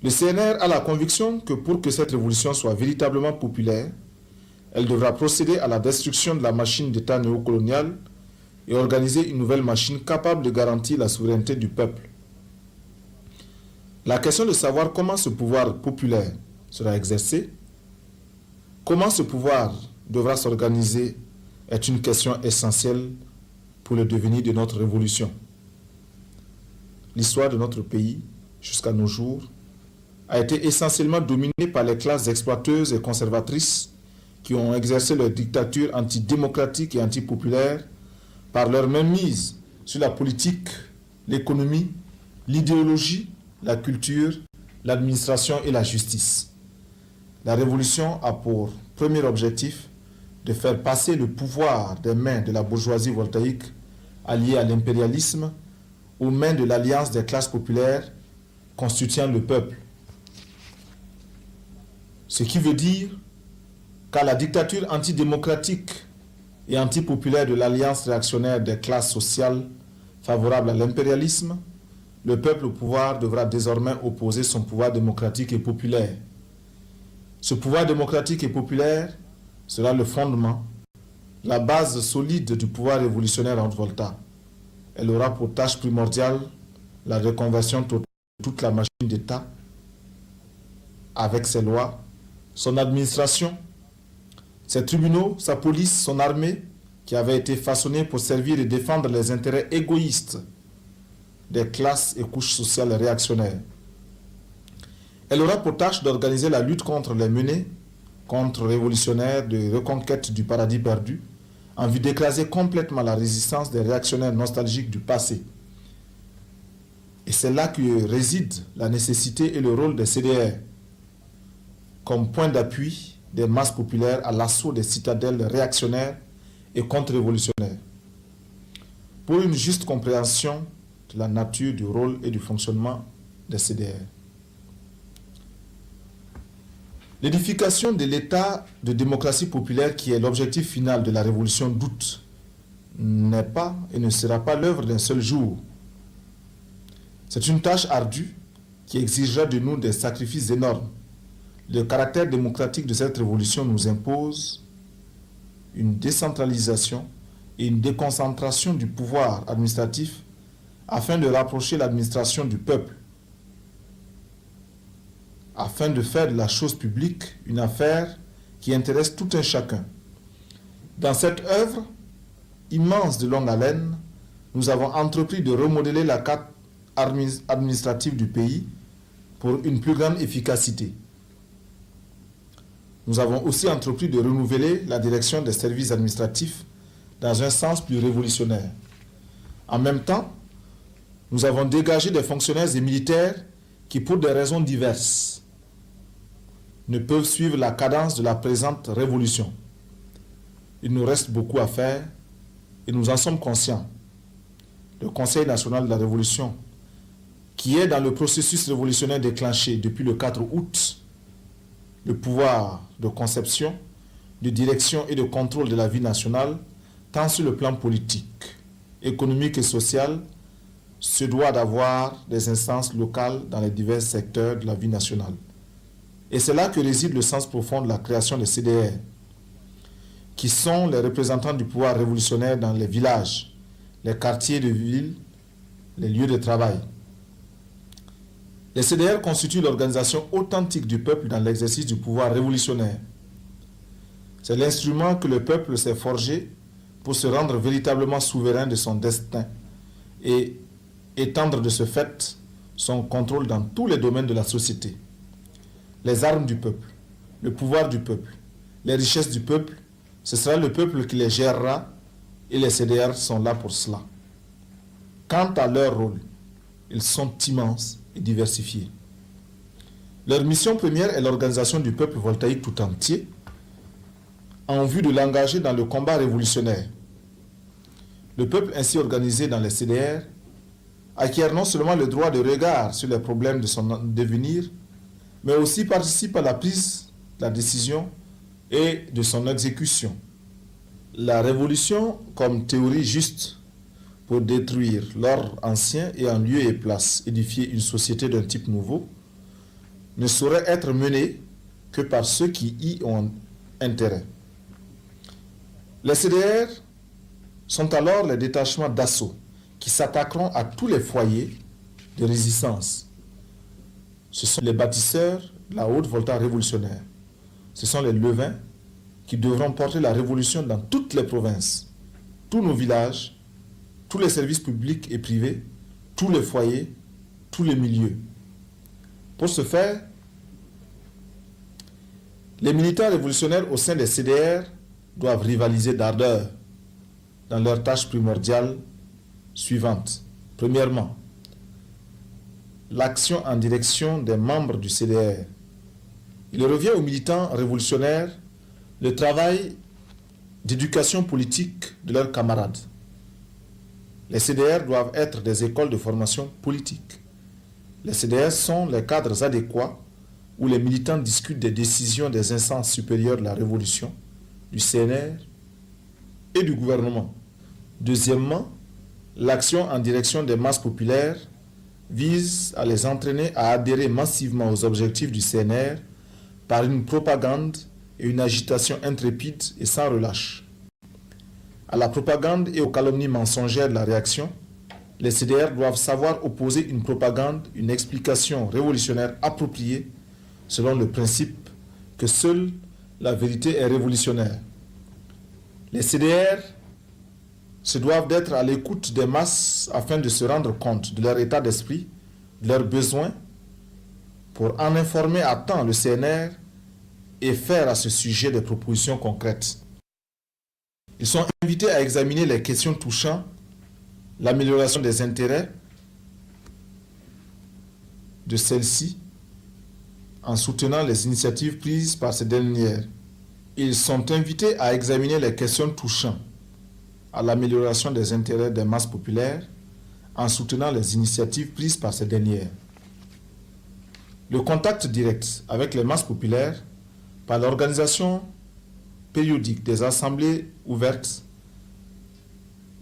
Le CNR a la conviction que pour que cette révolution soit véritablement populaire, elle devra procéder à la destruction de la machine d'État néocoloniale et organiser une nouvelle machine capable de garantir la souveraineté du peuple. La question de savoir comment ce pouvoir populaire sera exercé, comment ce pouvoir devra s'organiser, est une question essentielle pour le devenir de notre révolution. l'histoire de notre pays, jusqu'à nos jours, a été essentiellement dominée par les classes exploiteuses et conservatrices qui ont exercé leur dictature antidémocratique et antipopulaire par leur mainmise sur la politique, l'économie, l'idéologie, la culture, l'administration et la justice. La révolution a pour premier objectif de faire passer le pouvoir des mains de la bourgeoisie voltaïque alliée à l'impérialisme aux mains de l'alliance des classes populaires constituant le peuple. Ce qui veut dire qu'à la dictature antidémocratique et antipopulaire de l'alliance réactionnaire des classes sociales favorables à l'impérialisme, le peuple au pouvoir devra désormais opposer son pouvoir démocratique et populaire. Ce pouvoir démocratique et populaire sera le fondement, la base solide du pouvoir révolutionnaire en Volta. Elle aura pour tâche primordiale la reconversion totale de toute la machine d'État avec ses lois, son administration, ses tribunaux, sa police, son armée, qui avait été façonnée pour servir et défendre les intérêts égoïstes des classes et couches sociales réactionnaires. Elle aura pour tâche d'organiser la lutte contre les menées contre-révolutionnaires de reconquête du paradis perdu, en vue d'écraser complètement la résistance des réactionnaires nostalgiques du passé. Et c'est là que réside la nécessité et le rôle des CDR, comme point d'appui des masses populaires à l'assaut des citadelles réactionnaires et contre-révolutionnaires. Pour une juste compréhension de la nature, du rôle et du fonctionnement des CDR. L'édification de l'état de démocratie populaire qui est l'objectif final de la révolution d'août n'est pas et ne sera pas l'œuvre d'un seul jour. C'est une tâche ardue qui exigera de nous des sacrifices énormes. Le caractère démocratique de cette révolution nous impose une décentralisation et une déconcentration du pouvoir administratif afin de rapprocher l'administration du peuple, afin de faire de la chose publique une affaire qui intéresse tout un chacun. Dans cette œuvre immense de longue haleine, nous avons entrepris de remodeler la carte administrative du pays pour une plus grande efficacité. Nous avons aussi entrepris de renouveler la direction des services administratifs dans un sens plus révolutionnaire. En même temps, nous avons dégagé des fonctionnaires et militaires qui, pour des raisons diverses, ne peuvent suivre la cadence de la présente révolution. Il nous reste beaucoup à faire et nous en sommes conscients. Le Conseil national de la Révolution, qui est dans le processus révolutionnaire déclenché depuis le 4 août, le pouvoir de conception, de direction et de contrôle de la vie nationale, tant sur le plan politique, économique et social, se doit d'avoir des instances locales dans les divers secteurs de la vie nationale. Et c'est là que réside le sens profond de la création des CDR, qui sont les représentants du pouvoir révolutionnaire dans les villages, les quartiers de ville, les lieux de travail. Les CDR constituent l'organisation authentique du peuple dans l'exercice du pouvoir révolutionnaire. C'est l'instrument que le peuple s'est forgé pour se rendre véritablement souverain de son destin et étendre de ce fait son contrôle dans tous les domaines de la société. Les armes du peuple, le pouvoir du peuple, les richesses du peuple, ce sera le peuple qui les gérera et les CDR sont là pour cela. Quant à leur rôle, ils sont immenses et diversifiés. Leur mission première est l'organisation du peuple voltaïque tout entier en vue de l'engager dans le combat révolutionnaire. Le peuple ainsi organisé dans les CDR acquiert non seulement le droit de regard sur les problèmes de son devenir, mais aussi participe à la prise de la décision et de son exécution. La révolution comme théorie juste pour détruire l'ordre ancien et en lieu et place édifier une société d'un type nouveau ne saurait être menée que par ceux qui y ont intérêt. Les CDR sont alors les détachements d'assaut qui s'attaqueront à tous les foyers de résistance. Ce sont les bâtisseurs de la haute volta révolutionnaire. Ce sont les levains qui devront porter la révolution dans toutes les provinces, tous nos villages, tous les services publics et privés, tous les foyers, tous les milieux. Pour ce faire, les militants révolutionnaires au sein des CDR doivent rivaliser d'ardeur dans leurs tâches primordiales suivantes. Premièrement, l'action en direction des membres du CDR. Il revient aux militants révolutionnaires le travail d'éducation politique de leurs camarades. Les CDR doivent être des écoles de formation politique. Les CDR sont les cadres adéquats où les militants discutent des décisions des instances supérieures de la révolution, du CNR et du gouvernement. Deuxièmement, l'action en direction des masses populaires vise à les entraîner à adhérer massivement aux objectifs du CNR par une propagande et une agitation intrépide et sans relâche. À la propagande et aux calomnies mensongères de la réaction, les CDR doivent savoir opposer une propagande, une explication révolutionnaire appropriée selon le principe que seule la vérité est révolutionnaire. Les CDR se doivent d'être à l'écoute des masses afin de se rendre compte de leur état d'esprit, de leurs besoins, pour en informer à temps le CNR et faire à ce sujet des propositions concrètes. Ils sont invités à examiner les questions touchant l'amélioration des intérêts de celles-ci en soutenant les initiatives prises par ces dernières. Ils sont invités à examiner les questions touchant à l'amélioration des intérêts des masses populaires en soutenant les initiatives prises par ces dernières. Le contact direct avec les masses populaires par l'organisation périodique des assemblées ouvertes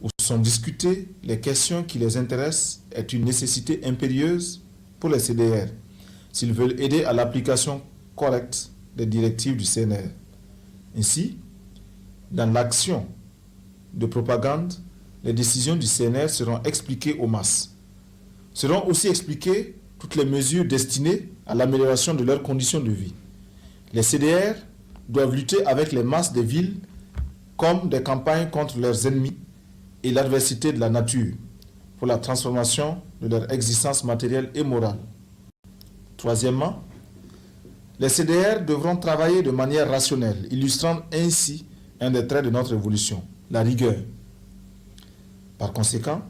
où sont discutées les questions qui les intéressent est une nécessité impérieuse pour les CDR s'ils veulent aider à l'application correcte des directives du CNR. Ainsi, dans l'action de propagande, les décisions du CNR seront expliquées aux masses. Seront aussi expliquées toutes les mesures destinées à l'amélioration de leurs conditions de vie. Les CDR doivent lutter avec les masses des villes comme des campagnes contre leurs ennemis et l'adversité de la nature pour la transformation de leur existence matérielle et morale. Troisièmement, les CDR devront travailler de manière rationnelle, illustrant ainsi un des traits de notre évolution, la rigueur. Par conséquent,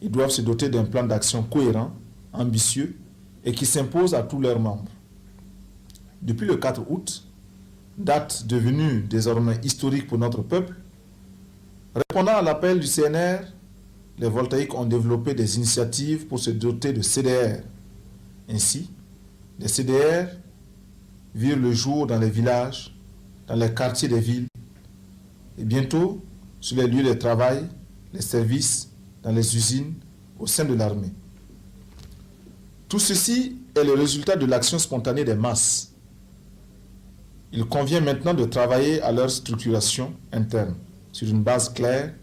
ils doivent se doter d'un plan d'action cohérent, ambitieux et qui s'impose à tous leurs membres. Depuis le 4 août, date devenue désormais historique pour notre peuple, répondant à l'appel du CNR, les voltaïques ont développé des initiatives pour se doter de CDR. Ainsi, les CDR virent le jour dans les villages, dans les quartiers des villes, et bientôt sur les lieux de travail, les services, dans les usines, au sein de l'armée. Tout ceci est le résultat de l'action spontanée des masses. Il convient maintenant de travailler à leur structuration interne, sur une base claire,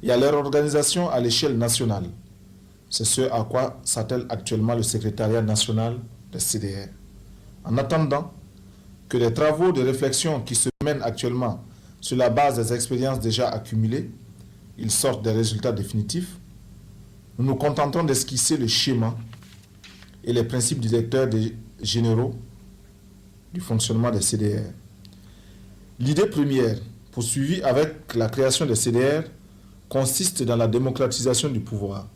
et à leur organisation à l'échelle nationale. C'est ce à quoi s'attelle actuellement le secrétariat national des CDR. En attendant que les travaux de réflexion qui se mènent actuellement sur la base des expériences déjà accumulées, ils sortent des résultats définitifs, nous nous contentons d'esquisser le schéma et les principes directeurs généraux du fonctionnement des CDR. L'idée première, poursuivie avec la création des CDR, consiste dans la démocratisation du pouvoir.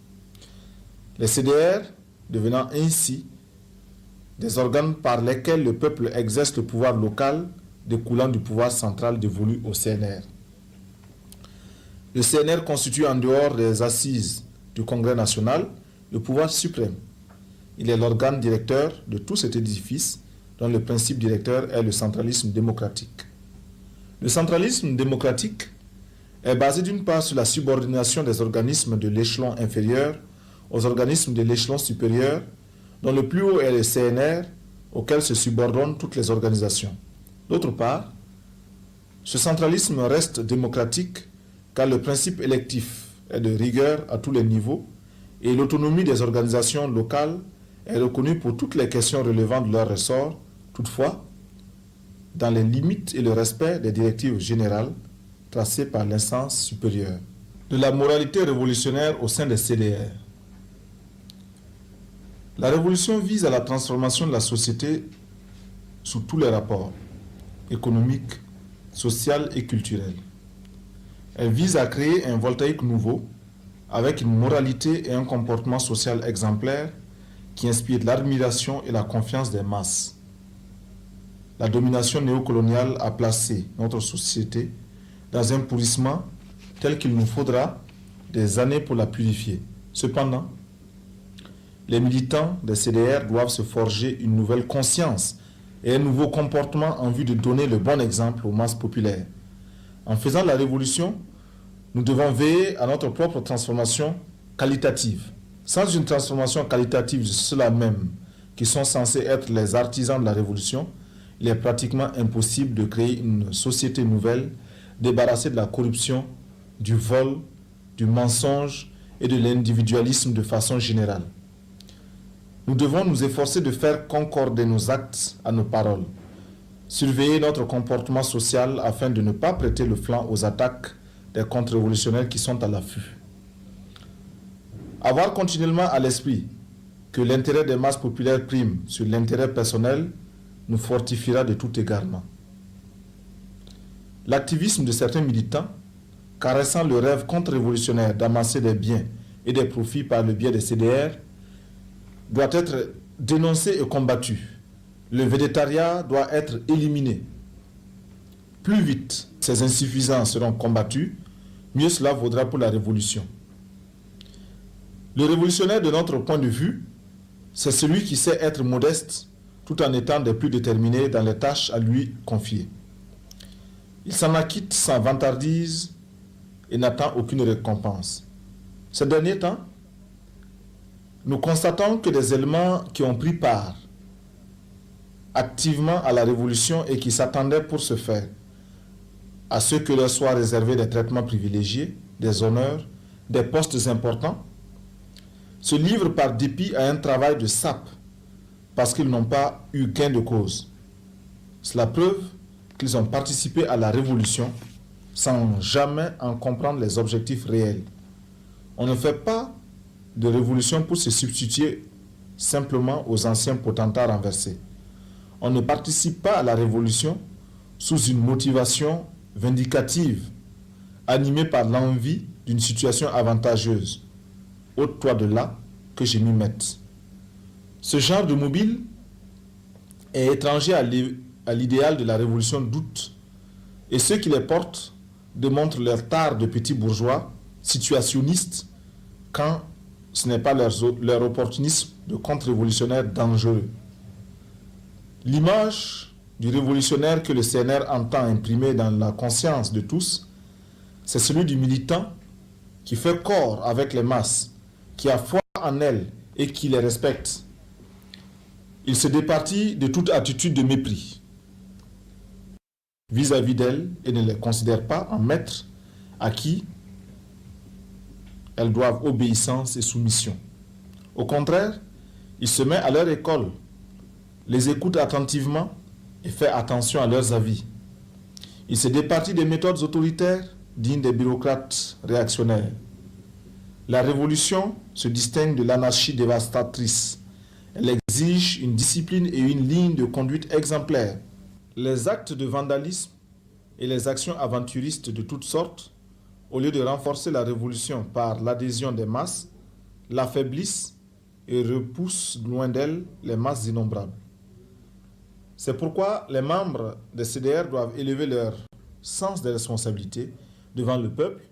Les CDR devenant ainsi des organes par lesquels le peuple exerce le pouvoir local découlant du pouvoir central dévolu au CNR. Le CNR constitue en dehors des assises du Congrès national le pouvoir suprême. Il est l'organe directeur de tout cet édifice dont le principe directeur est le centralisme démocratique. Le centralisme démocratique est basé d'une part sur la subordination des organismes de l'échelon inférieur aux organismes de l'échelon supérieur, dont le plus haut est le CNR, auquel se subordonnent toutes les organisations. D'autre part, ce centralisme reste démocratique car le principe électif est de rigueur à tous les niveaux et l'autonomie des organisations locales est reconnue pour toutes les questions relevant de leur ressort, toutefois, dans les limites et le respect des directives générales tracées par l'instance supérieure. De la moralité révolutionnaire au sein des CDR. La révolution vise à la transformation de la société sous tous les rapports, économiques, social et culturel. Elle vise à créer un voltaïque nouveau avec une moralité et un comportement social exemplaire qui inspire l'admiration et la confiance des masses. La domination néocoloniale a placé notre société dans un pourrissement tel qu'il nous faudra des années pour la purifier. Cependant, les militants des CDR doivent se forger une nouvelle conscience et un nouveau comportement en vue de donner le bon exemple aux masses populaires. En faisant la révolution, nous devons veiller à notre propre transformation qualitative. Sans une transformation qualitative de ceux-là même qui sont censés être les artisans de la révolution, il est pratiquement impossible de créer une société nouvelle, débarrassée de la corruption, du vol, du mensonge et de l'individualisme de façon générale. Nous devons nous efforcer de faire concorder nos actes à nos paroles, surveiller notre comportement social afin de ne pas prêter le flanc aux attaques des contre-révolutionnaires qui sont à l'affût. Avoir continuellement à l'esprit que l'intérêt des masses populaires prime sur l'intérêt personnel nous fortifiera de tout égarement. L'activisme de certains militants, caressant le rêve contre-révolutionnaire d'amasser des biens et des profits par le biais des CDR, doit être dénoncé et combattu. Le végétariat doit être éliminé. Plus vite ces insuffisances seront combattues, mieux cela vaudra pour la révolution. Le révolutionnaire, de notre point de vue, c'est celui qui sait être modeste tout en étant des plus déterminés dans les tâches à lui confiées. Il s'en acquitte sans vantardise et n'attend aucune récompense. Ces derniers temps, nous constatons que des éléments qui ont pris part activement à la révolution et qui s'attendaient pour ce faire à ce que leur soient réservés des traitements privilégiés, des honneurs, des postes importants, se livrent par dépit à un travail de sape parce qu'ils n'ont pas eu gain de cause. Cela prouve qu'ils ont participé à la révolution sans jamais en comprendre les objectifs réels. On ne fait pas de révolution pour se substituer simplement aux anciens potentats renversés. On ne participe pas à la révolution sous une motivation vindicative, animée par l'envie d'une situation avantageuse. Ôte-toi de là que je m'y mette. Ce genre de mobile est étranger à l'idéal de la révolution d'août, et ceux qui les portent démontrent leur tare de petits bourgeois situationnistes quand ce n'est pas leur opportunisme de contre-révolutionnaire dangereux. L'image du révolutionnaire que le CNR entend imprimer dans la conscience de tous, c'est celui du militant qui fait corps avec les masses, qui a foi en elles et qui les respecte. Il se départit de toute attitude de mépris vis-à-vis d'elles et ne les considère pas en maîtres à qui elles doivent obéissance et soumission. Au contraire, il se met à leur école, les écoute attentivement et fait attention à leurs avis. Il se départit des méthodes autoritaires dignes des bureaucrates réactionnaires. La révolution se distingue de l'anarchie dévastatrice. Elle exige une discipline et une ligne de conduite exemplaires. Les actes de vandalisme et les actions aventuristes de toutes sortes, au lieu de renforcer la révolution par l'adhésion des masses, l'affaiblissent et repoussent loin d'elle les masses innombrables. C'est pourquoi les membres des CDR doivent élever leur sens des responsabilités devant le peuple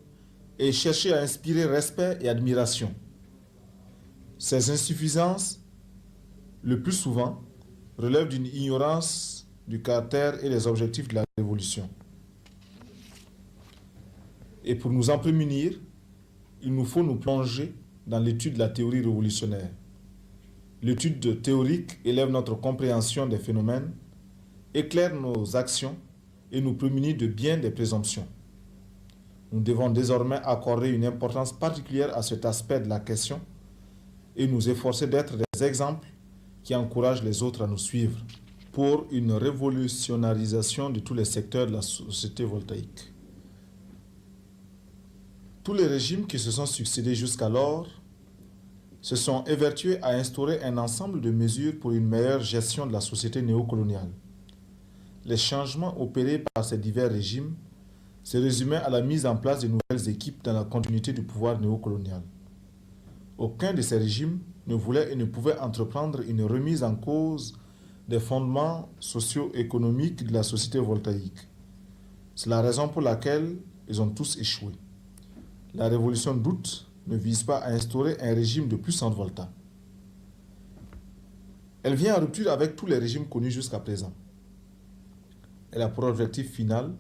et chercher à inspirer respect et admiration. Ces insuffisances, le plus souvent, relèvent d'une ignorance du caractère et des objectifs de la révolution. Et pour nous en prémunir, il nous faut nous plonger dans l'étude de la théorie révolutionnaire. L'étude théorique élève notre compréhension des phénomènes, éclaire nos actions et nous prémunit de bien des présomptions. Nous devons désormais accorder une importance particulière à cet aspect de la question et nous efforcer d'être des exemples qui encouragent les autres à nous suivre pour une révolutionnarisation de tous les secteurs de la société voltaïque. Tous les régimes qui se sont succédés jusqu'alors se sont évertués à instaurer un ensemble de mesures pour une meilleure gestion de la société néocoloniale. Les changements opérés par ces divers régimes se résumaient à la mise en place de nouvelles équipes dans la continuité du pouvoir néocolonial. Aucun de ces régimes ne voulait et ne pouvait entreprendre une remise en cause des fondements socio-économiques de la société voltaïque. C'est la raison pour laquelle ils ont tous échoué. La révolution d'août ne vise pas à instaurer un régime de puissante volta. Elle vient en rupture avec tous les régimes connus jusqu'à présent. Elle a pour objectif final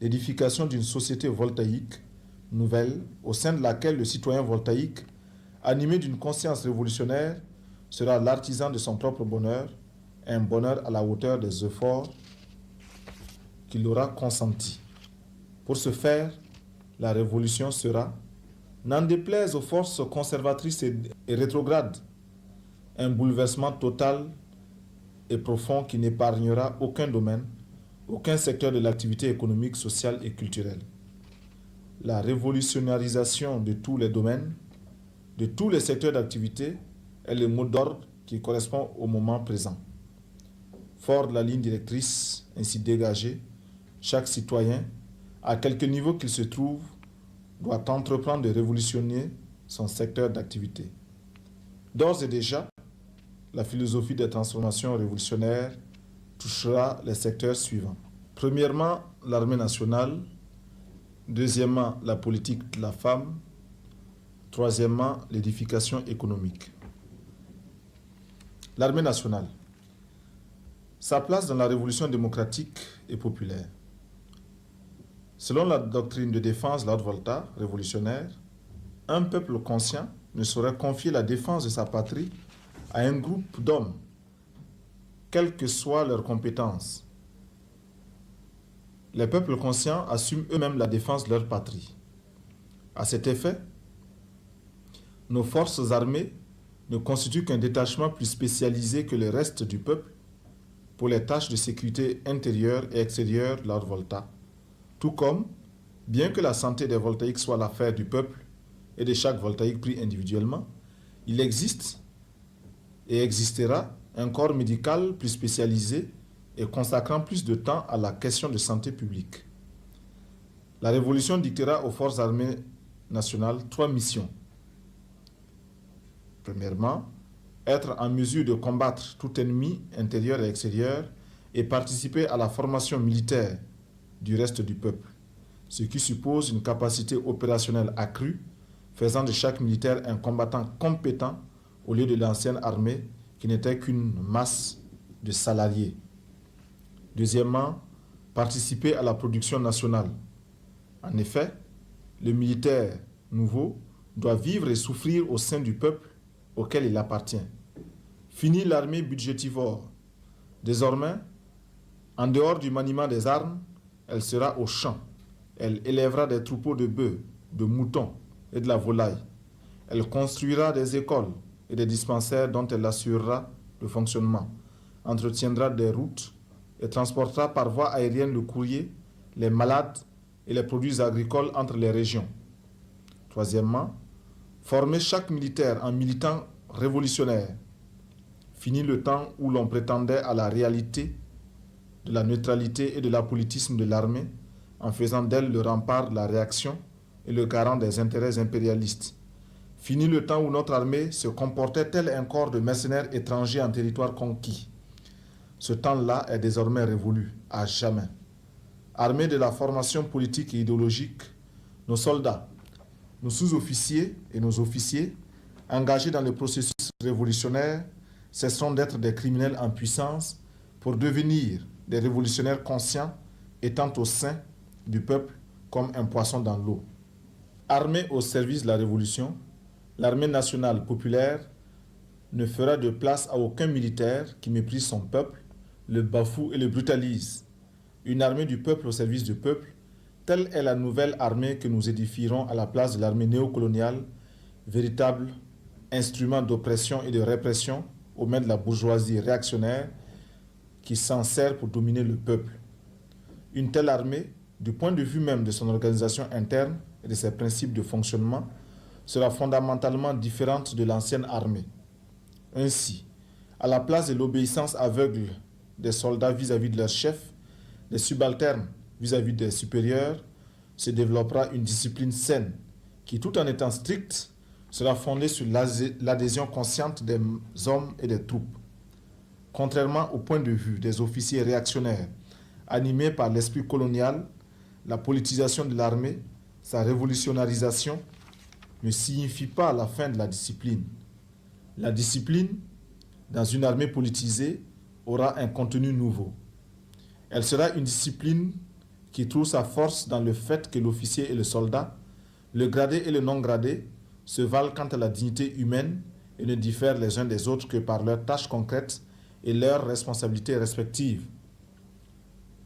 l'édification d'une société voltaïque nouvelle au sein de laquelle le citoyen voltaïque, animé d'une conscience révolutionnaire, sera l'artisan de son propre bonheur, un bonheur à la hauteur des efforts qu'il aura consentis. Pour ce faire, la révolution sera, n'en déplaise aux forces conservatrices et rétrogrades, un bouleversement total et profond qui n'épargnera aucun domaine, aucun secteur de l'activité économique, sociale et culturelle. La révolutionnarisation de tous les domaines, de tous les secteurs d'activité est le mot d'ordre qui correspond au moment présent. Fort de la ligne directrice ainsi dégagée, chaque citoyen, à quelque niveau qu'il se trouve, doit entreprendre de révolutionner son secteur d'activité. D'ores et déjà, la philosophie des transformations révolutionnaires touchera les secteurs suivants. Premièrement, l'armée nationale. Deuxièmement, la politique de la femme. Troisièmement, l'édification économique. L'armée nationale. Sa place dans la révolution démocratique et populaire. Selon la doctrine de défense de la haute volta révolutionnaire, un peuple conscient ne saurait confier la défense de sa patrie à un groupe d'hommes, quelles que soient leurs compétences. Les peuples conscients assument eux-mêmes la défense de leur patrie. À cet effet, nos forces armées ne constituent qu'un détachement plus spécialisé que le reste du peuple pour les tâches de sécurité intérieure et extérieure de la haute volta. Tout comme, bien que la santé des voltaïques soit l'affaire du peuple et de chaque voltaïque pris individuellement, il existe et existera un corps médical plus spécialisé et consacrant plus de temps à la question de santé publique. La révolution dictera aux forces armées nationales 3 missions. Premièrement, être en mesure de combattre tout ennemi intérieur et extérieur et participer à la formation militaire du reste du peuple, ce qui suppose une capacité opérationnelle accrue, faisant de chaque militaire un combattant compétent au lieu de l'ancienne armée qui n'était qu'une masse de salariés. Deuxièmement, participer à la production nationale. En effet, le militaire nouveau doit vivre et souffrir au sein du peuple auquel il appartient. Fini l'armée budgétivore. Désormais, en dehors du maniement des armes, elle sera au champ. Elle élèvera des troupeaux de bœufs, de moutons et de la volaille. Elle construira des écoles et des dispensaires dont elle assurera le fonctionnement, entretiendra des routes et transportera par voie aérienne le courrier, les malades et les produits agricoles entre les régions. Troisièmement, former chaque militaire en militant révolutionnaire. Fini le temps où l'on prétendait à la réalité de la neutralité et de l'apolitisme de l'armée en faisant d'elle le rempart de la réaction et le garant des intérêts impérialistes. Fini le temps où notre armée se comportait tel un corps de mercenaires étrangers en territoire conquis. Ce temps-là est désormais révolu, à jamais. Armés de la formation politique et idéologique, nos soldats, nos sous-officiers et nos officiers, engagés dans le processus révolutionnaire, cesseront d'être des criminels en puissance pour devenir des révolutionnaires conscients étant au sein du peuple comme un poisson dans l'eau. Armée au service de la révolution, l'armée nationale populaire ne fera de place à aucun militaire qui méprise son peuple, le bafoue et le brutalise. Une armée du peuple au service du peuple, telle est la nouvelle armée que nous édifierons à la place de l'armée néocoloniale, véritable instrument d'oppression et de répression aux mains de la bourgeoisie réactionnaire qui s'en sert pour dominer le peuple. Une telle armée, du point de vue même de son organisation interne et de ses principes de fonctionnement, sera fondamentalement différente de l'ancienne armée. Ainsi, à la place de l'obéissance aveugle des soldats vis-à-vis de leurs chefs, des subalternes vis-à-vis des supérieurs, se développera une discipline saine qui, tout en étant stricte, sera fondée sur l'adhésion consciente des hommes et des troupes. Contrairement au point de vue des officiers réactionnaires, animés par l'esprit colonial, la politisation de l'armée, sa révolutionnarisation, ne signifie pas la fin de la discipline. La discipline, dans une armée politisée, aura un contenu nouveau. Elle sera une discipline qui trouve sa force dans le fait que l'officier et le soldat, le gradé et le non gradé, se valent quant à la dignité humaine et ne diffèrent les uns des autres que par leurs tâches concrètes et leurs responsabilités respectives.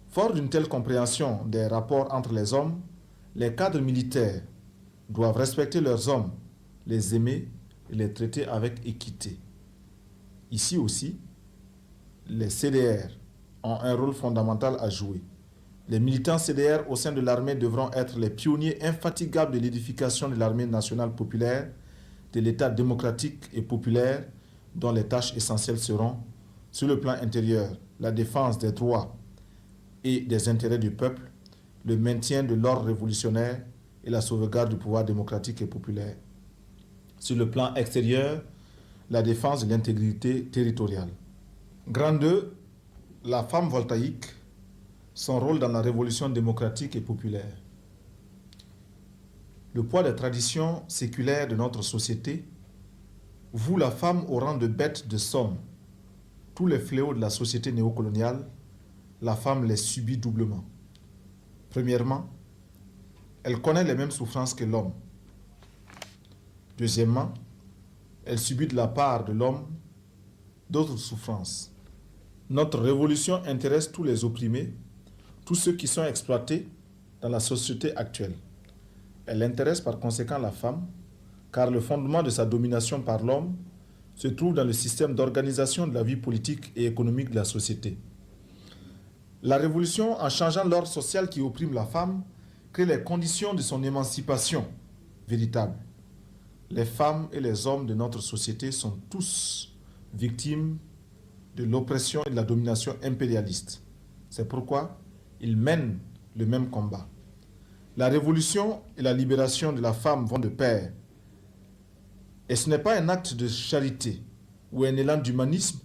Fort d'une telle compréhension des rapports entre les hommes, les cadres militaires doivent respecter leurs hommes, les aimer et les traiter avec équité. Ici aussi, les CDR ont un rôle fondamental à jouer. Les militants CDR au sein de l'armée devront être les pionniers infatigables de l'édification de l'armée nationale populaire, de l'État démocratique et populaire, dont les tâches essentielles seront, sur le plan intérieur, la défense des droits et des intérêts du peuple, le maintien de l'ordre révolutionnaire et la sauvegarde du pouvoir démocratique et populaire. Sur le plan extérieur, la défense de l'intégrité territoriale. Grand 2, la femme voltaïque, son rôle dans la révolution démocratique et populaire. Le poids des traditions séculaires de notre société voue la femme au rang de bête de somme. Tous les fléaux de la société néocoloniale, la femme les subit doublement. Premièrement, elle connaît les mêmes souffrances que l'homme. Deuxièmement, elle subit de la part de l'homme d'autres souffrances. Notre révolution intéresse tous les opprimés, tous ceux qui sont exploités dans la société actuelle. Elle intéresse par conséquent la femme, car le fondement de sa domination par l'homme se trouve dans le système d'organisation de la vie politique et économique de la société. La révolution, en changeant l'ordre social qui opprime la femme, crée les conditions de son émancipation véritable. Les femmes et les hommes de notre société sont tous victimes de l'oppression et de la domination impérialiste. C'est pourquoi ils mènent le même combat. La révolution et la libération de la femme vont de pair. Et ce n'est pas un acte de charité ou un élan d'humanisme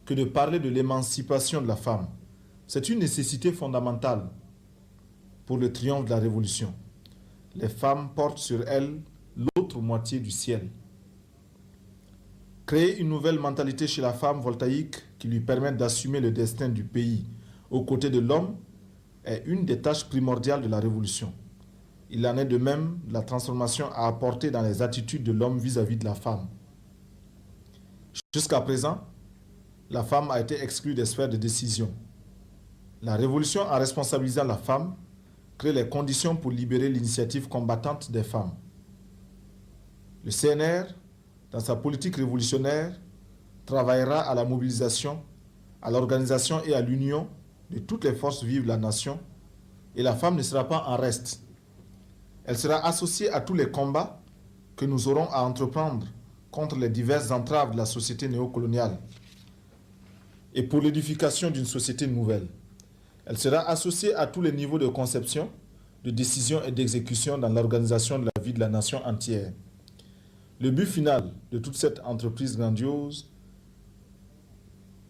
que de parler de l'émancipation de la femme. C'est une nécessité fondamentale pour le triomphe de la révolution. Les femmes portent sur elles l'autre moitié du ciel. Créer une nouvelle mentalité chez la femme voltaïque qui lui permette d'assumer le destin du pays aux côtés de l'homme est une des tâches primordiales de la révolution. Il en est de même de la transformation à apporter dans les attitudes de l'homme vis-à-vis de la femme. Jusqu'à présent, la femme a été exclue des sphères de décision. La révolution, en responsabilisant la femme, crée les conditions pour libérer l'initiative combattante des femmes. Le CNR, dans sa politique révolutionnaire, travaillera à la mobilisation, à l'organisation et à l'union de toutes les forces vives de la nation, et la femme ne sera pas en reste. Elle sera associée à tous les combats que nous aurons à entreprendre contre les diverses entraves de la société néocoloniale et pour l'édification d'une société nouvelle. Elle sera associée à tous les niveaux de conception, de décision et d'exécution dans l'organisation de la vie de la nation entière. Le but final de toute cette entreprise grandiose,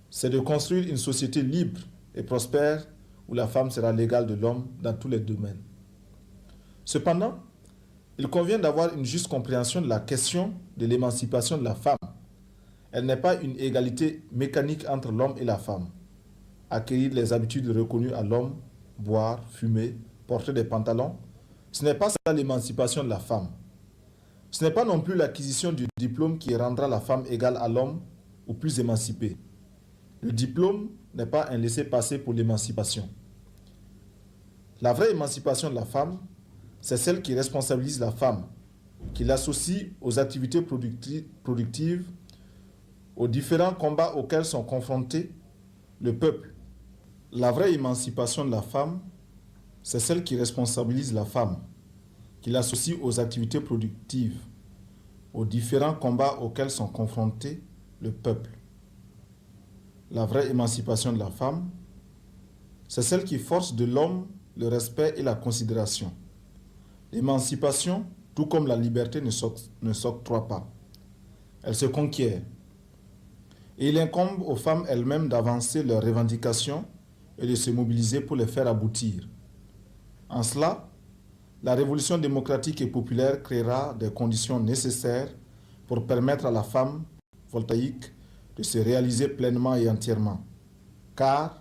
c'est de construire une société libre et prospère où la femme sera l'égale de l'homme dans tous les domaines. Cependant, il convient d'avoir une juste compréhension de la question de l'émancipation de la femme. Elle n'est pas une égalité mécanique entre l'homme et la femme. Acquérir les habitudes reconnues à l'homme, boire, fumer, porter des pantalons, ce n'est pas ça l'émancipation de la femme. Ce n'est pas non plus l'acquisition du diplôme qui rendra la femme égale à l'homme ou plus émancipée. Le diplôme n'est pas un laissez-passer pour l'émancipation. La vraie émancipation de la femme, c'est celle qui responsabilise la femme, qui l'associe aux activités productives, aux différents combats auxquels sont confrontés le peuple. La vraie émancipation de la femme, c'est celle qui responsabilise la femme, qui l'associe aux activités productives, aux différents combats auxquels sont confrontés le peuple. La vraie émancipation de la femme, c'est celle qui force de l'homme le respect et la considération. L'émancipation, tout comme la liberté, ne s'octroie pas. Elle se conquiert. Et il incombe aux femmes elles-mêmes d'avancer leurs revendications et de se mobiliser pour les faire aboutir. En cela, la révolution démocratique et populaire créera des conditions nécessaires pour permettre à la femme voltaïque de se réaliser pleinement et entièrement. Car,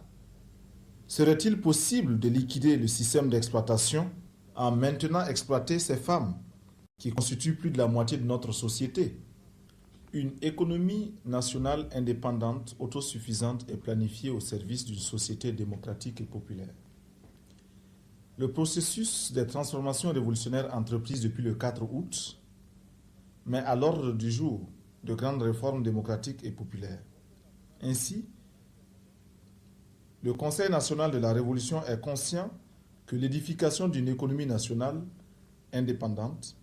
serait-il possible de liquider le système d'exploitation en maintenant exploiter ces femmes qui constituent plus de la moitié de notre société? Une économie nationale indépendante, autosuffisante et planifiée au service d'une société démocratique et populaire. Le processus des transformations révolutionnaires entreprises depuis le 4 août met à l'ordre du jour de grandes réformes démocratiques et populaires. Ainsi, le Conseil national de la Révolution est conscient que l'édification d'une économie nationale indépendante,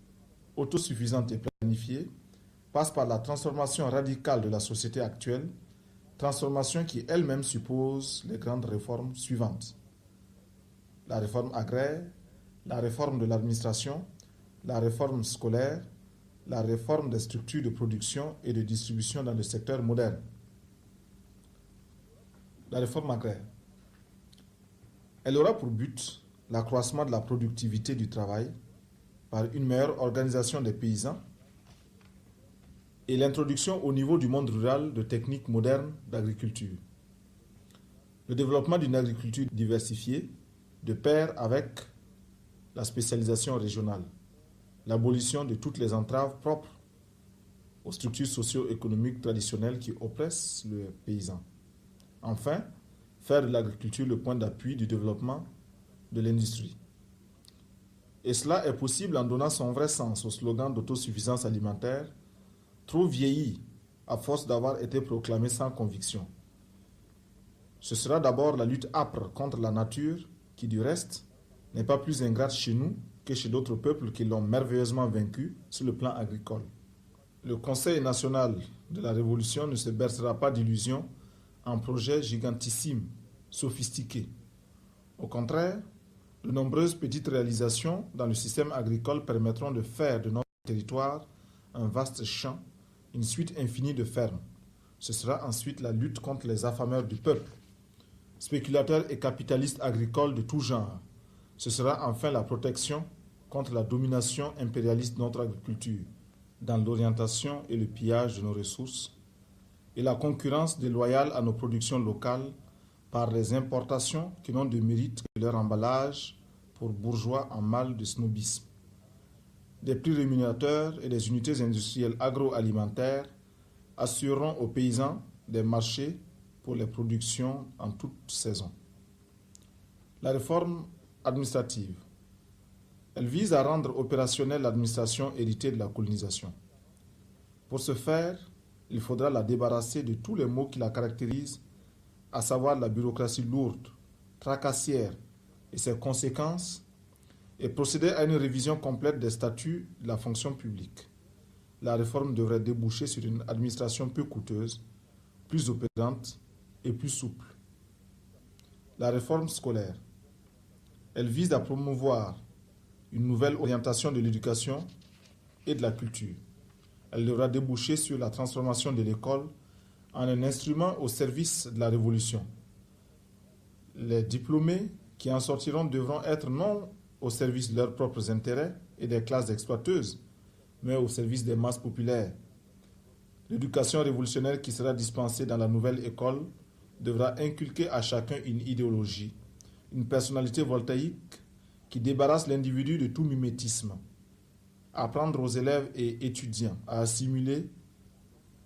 autosuffisante et planifiée passe par la transformation radicale de la société actuelle, transformation qui elle-même suppose les grandes réformes suivantes. La réforme agraire, la réforme de l'administration, la réforme scolaire, la réforme des structures de production et de distribution dans le secteur moderne. La réforme agraire. Elle aura pour but l'accroissement de la productivité du travail par une meilleure organisation des paysans et l'introduction au niveau du monde rural de techniques modernes d'agriculture. Le développement d'une agriculture diversifiée de pair avec la spécialisation régionale, l'abolition de toutes les entraves propres aux structures socio-économiques traditionnelles qui oppressent le paysan. Enfin, faire de l'agriculture le point d'appui du développement de l'industrie. Et cela est possible en donnant son vrai sens au slogan d'autosuffisance alimentaire, trop vieilli à force d'avoir été proclamé sans conviction. Ce sera d'abord la lutte âpre contre la nature qui, du reste, n'est pas plus ingrate chez nous que chez d'autres peuples qui l'ont merveilleusement vaincu sur le plan agricole. Le Conseil national de la Révolution ne se bercera pas d'illusions en projets gigantissimes, sophistiqués. Au contraire, de nombreuses petites réalisations dans le système agricole permettront de faire de notre territoire un vaste champ, une suite infinie de fermes. Ce sera ensuite la lutte contre les affameurs du peuple, spéculateurs et capitalistes agricoles de tout genre. Ce sera enfin la protection contre la domination impérialiste de notre agriculture, dans l'orientation et le pillage de nos ressources, et la concurrence déloyale à nos productions locales par les importations qui n'ont de mérite que leur emballage pour bourgeois en mal de snobisme. Des prix rémunérateurs et des unités industrielles agroalimentaires assureront aux paysans des marchés pour les productions en toute saison. La réforme administrative. Elle vise à rendre opérationnelle l'administration héritée de la colonisation. Pour ce faire, il faudra la débarrasser de tous les maux qui la caractérisent, à savoir la bureaucratie lourde, tracassière et ses conséquences, et procéder à une révision complète des statuts de la fonction publique. La réforme devrait déboucher sur une administration peu coûteuse, plus opérante et plus souple. La réforme scolaire. Elle vise à promouvoir une nouvelle orientation de l'éducation et de la culture. Elle devra déboucher sur la transformation de l'école en un instrument au service de la révolution. Les diplômés qui en sortiront devront être non au service de leurs propres intérêts et des classes exploiteuses, mais au service des masses populaires. L'éducation révolutionnaire qui sera dispensée dans la nouvelle école devra inculquer à chacun une idéologie, une personnalité voltaïque qui débarrasse l'individu de tout mimétisme. Apprendre aux élèves et étudiants à assimiler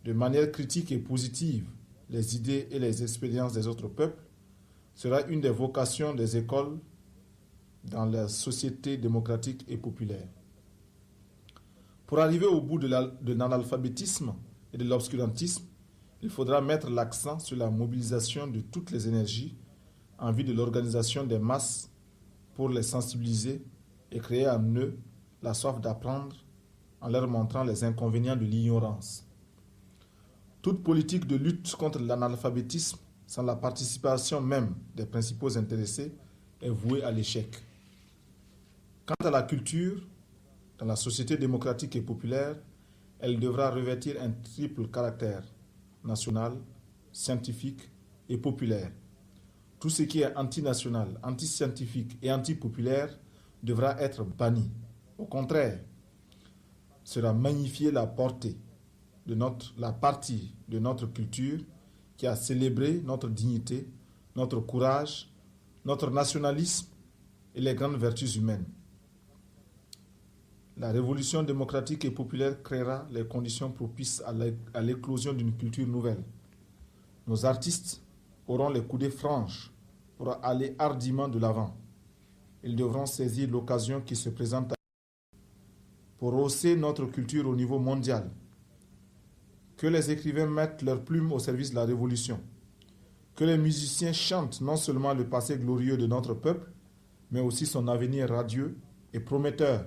de manière critique et positive les idées et les expériences des autres peuples sera une des vocations des écoles dans la société démocratique et populaire. Pour arriver au bout de l'analphabétisme et de l'obscurantisme, il faudra mettre l'accent sur la mobilisation de toutes les énergies en vue de l'organisation des masses pour les sensibiliser et créer en eux la soif d'apprendre en leur montrant les inconvénients de l'ignorance. Toute politique de lutte contre l'analphabétisme sans la participation même des principaux intéressés est vouée à l'échec. Quant à la culture, dans la société démocratique et populaire, elle devra revêtir un triple caractère: national, scientifique et populaire. Tout ce qui est antinational, antiscientifique et antipopulaire devra être banni. Au contraire, sera magnifier la portée de la partie de notre culture qui a célébré notre dignité, notre courage, notre nationalisme et les grandes vertus humaines. La révolution démocratique et populaire créera les conditions propices à l'éclosion d'une culture nouvelle. Nos artistes auront les coudées franches pour aller hardiment de l'avant. Ils devront saisir l'occasion qui se présente pour hausser notre culture au niveau mondial. Que les écrivains mettent leurs plumes au service de la révolution. Que les musiciens chantent non seulement le passé glorieux de notre peuple, mais aussi son avenir radieux et prometteur.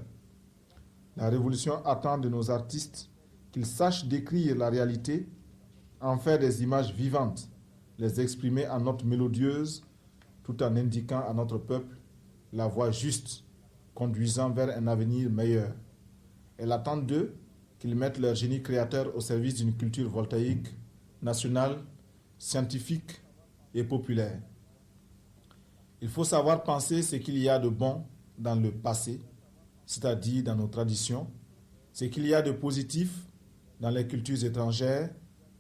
La révolution attend de nos artistes qu'ils sachent décrire la réalité, en faire des images vivantes, les exprimer en notes mélodieuses, tout en indiquant à notre peuple la voie juste, conduisant vers un avenir meilleur. Elle attend d'eux qu'ils mettent leur génie créateur au service d'une culture voltaïque, nationale, scientifique et populaire. Il faut savoir penser ce qu'il y a de bon dans le passé, c'est-à-dire dans nos traditions, ce qu'il y a de positif dans les cultures étrangères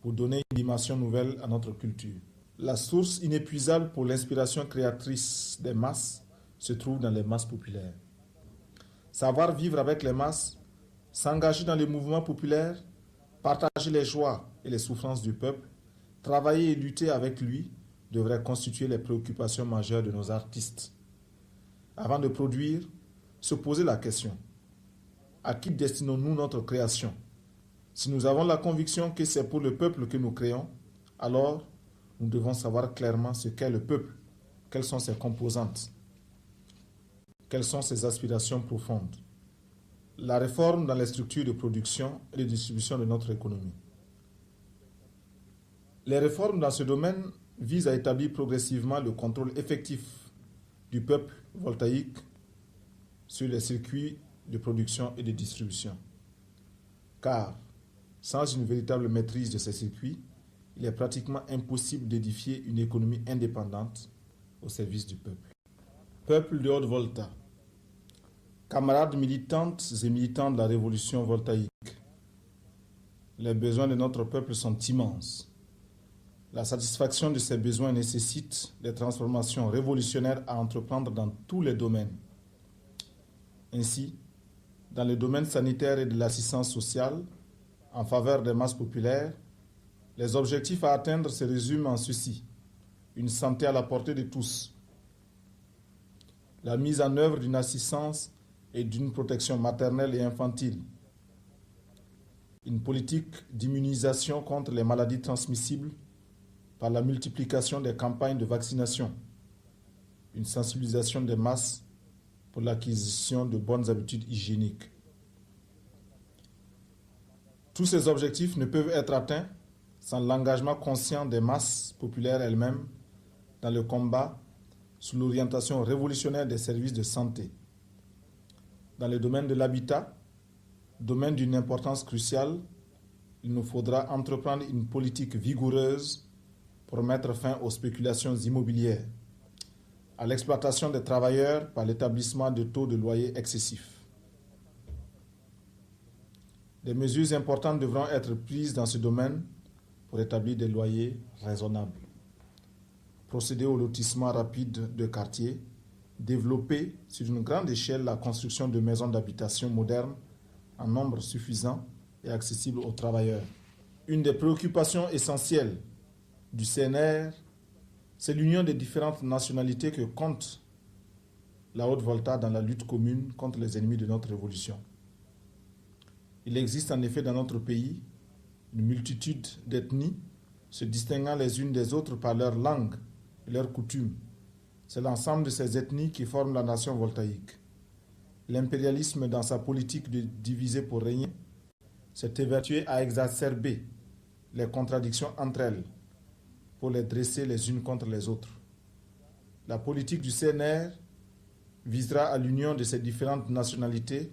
pour donner une dimension nouvelle à notre culture. La source inépuisable pour l'inspiration créatrice des masses se trouve dans les masses populaires. Savoir vivre avec les masses, s'engager dans les mouvements populaires, partager les joies et les souffrances du peuple, travailler et lutter avec lui devrait constituer les préoccupations majeures de nos artistes. Avant de produire, se poser la question: à qui destinons-nous notre création? Si nous avons la conviction que c'est pour le peuple que nous créons, alors nous devons savoir clairement ce qu'est le peuple, quelles sont ses composantes, quelles sont ses aspirations profondes. La réforme dans les structures de production et de distribution de notre économie. Les réformes dans ce domaine visent à établir progressivement le contrôle effectif du peuple voltaïque sur les circuits de production et de distribution. Car, sans une véritable maîtrise de ces circuits, il est pratiquement impossible d'édifier une économie indépendante au service du peuple. Peuple de Haute-Volta, camarades militantes et militants de la révolution voltaïque, les besoins de notre peuple sont immenses. La satisfaction de ces besoins nécessite des transformations révolutionnaires à entreprendre dans tous les domaines. Ainsi, dans le domaine sanitaire et de l'assistance sociale, en faveur des masses populaires, les objectifs à atteindre se résument en ceci: une santé à la portée de tous, la mise en œuvre d'une assistance et d'une protection maternelle et infantile, une politique d'immunisation contre les maladies transmissibles par la multiplication des campagnes de vaccination, une sensibilisation des masses pour l'acquisition de bonnes habitudes hygiéniques. Tous ces objectifs ne peuvent être atteints sans l'engagement conscient des masses populaires elles-mêmes dans le combat sous l'orientation révolutionnaire des services de santé. Dans le domaine de l'habitat, domaine d'une importance cruciale, il nous faudra entreprendre une politique vigoureuse pour mettre fin aux spéculations immobilières, à l'exploitation des travailleurs par l'établissement de taux de loyer excessifs. Des mesures importantes devront être prises dans ce domaine pour établir des loyers raisonnables, procéder au lotissement rapide de quartiers, développer sur une grande échelle la construction de maisons d'habitation modernes en nombre suffisant et accessibles aux travailleurs. Une des préoccupations essentielles du CNR, c'est l'union des différentes nationalités que compte la Haute-Volta dans la lutte commune contre les ennemis de notre révolution. Il existe en effet dans notre pays une multitude d'ethnies se distinguant les unes des autres par leur langue et leurs coutumes. C'est l'ensemble de ces ethnies qui forment la nation voltaïque. L'impérialisme, dans sa politique de diviser pour régner, s'est évertué à exacerber les contradictions entre elles pour les dresser les unes contre les autres. La politique du CNR visera à l'union de ces différentes nationalités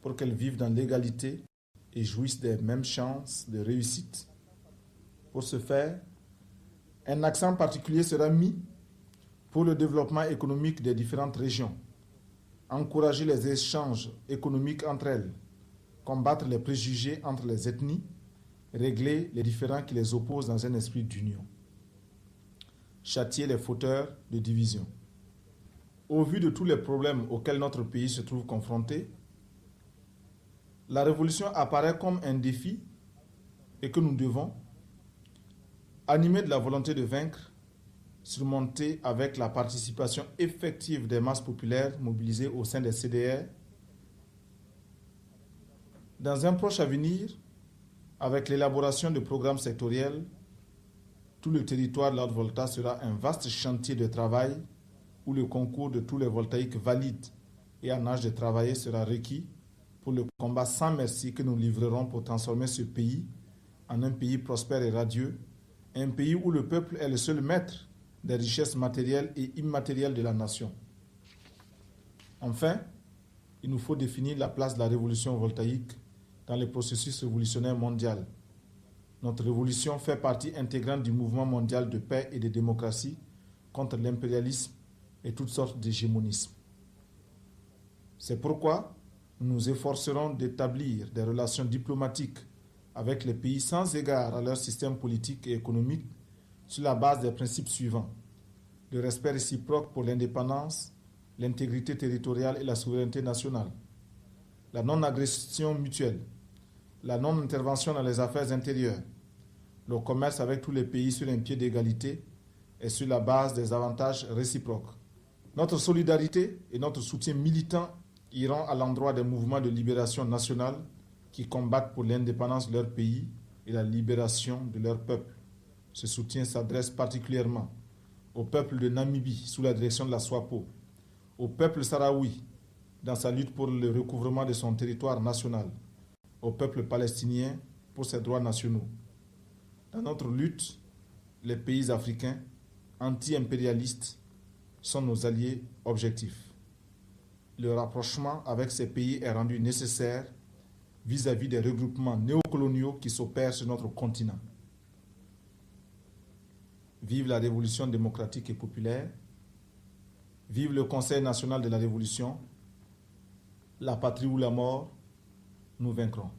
pour qu'elles vivent dans l'égalité et jouissent des mêmes chances de réussite. Pour ce faire, un accent particulier sera mis pour le développement économique des différentes régions, encourager les échanges économiques entre elles, combattre les préjugés entre les ethnies, régler les différends qui les opposent dans un esprit d'union, châtier les fauteurs de division. Au vu de tous les problèmes auxquels notre pays se trouve confronté, la révolution apparaît comme un défi et que nous devons, animés de la volonté de vaincre, surmonter avec la participation effective des masses populaires mobilisées au sein des CDR. Dans un proche avenir, avec l'élaboration de programmes sectoriels, tout le territoire de la Haute-Volta sera un vaste chantier de travail où le concours de tous les voltaïques valides et en âge de travailler sera requis pour le combat sans merci que nous livrerons pour transformer ce pays en un pays prospère et radieux, un pays où le peuple est le seul maître des richesses matérielles et immatérielles de la nation. Enfin, il nous faut définir la place de la révolution voltaïque dans le processus révolutionnaire mondial. Notre révolution fait partie intégrante du mouvement mondial de paix et de démocratie contre l'impérialisme et toutes sortes d'hégémonismes. C'est pourquoi nous nous efforcerons d'établir des relations diplomatiques avec les pays sans égard à leur système politique et économique sur la base des principes suivants: le respect réciproque pour l'indépendance, l'intégrité territoriale et la souveraineté nationale, la non-agression mutuelle, la non-intervention dans les affaires intérieures, le commerce avec tous les pays sur un pied d'égalité et sur la base des avantages réciproques. Notre solidarité et notre soutien militant iront à l'endroit des mouvements de libération nationale qui combattent pour l'indépendance de leur pays et la libération de leur peuple. Ce soutien s'adresse particulièrement au peuple de Namibie sous la direction de la SWAPO, au peuple sahraoui dans sa lutte pour le recouvrement de son territoire national, au peuple palestinien pour ses droits nationaux. Dans notre lutte, les pays africains anti-impérialistes sont nos alliés objectifs. Le rapprochement avec ces pays est rendu nécessaire vis-à-vis des regroupements néocoloniaux qui s'opèrent sur notre continent. Vive la révolution démocratique et populaire. Vive le Conseil national de la Révolution. La patrie ou la mort, nous vaincrons.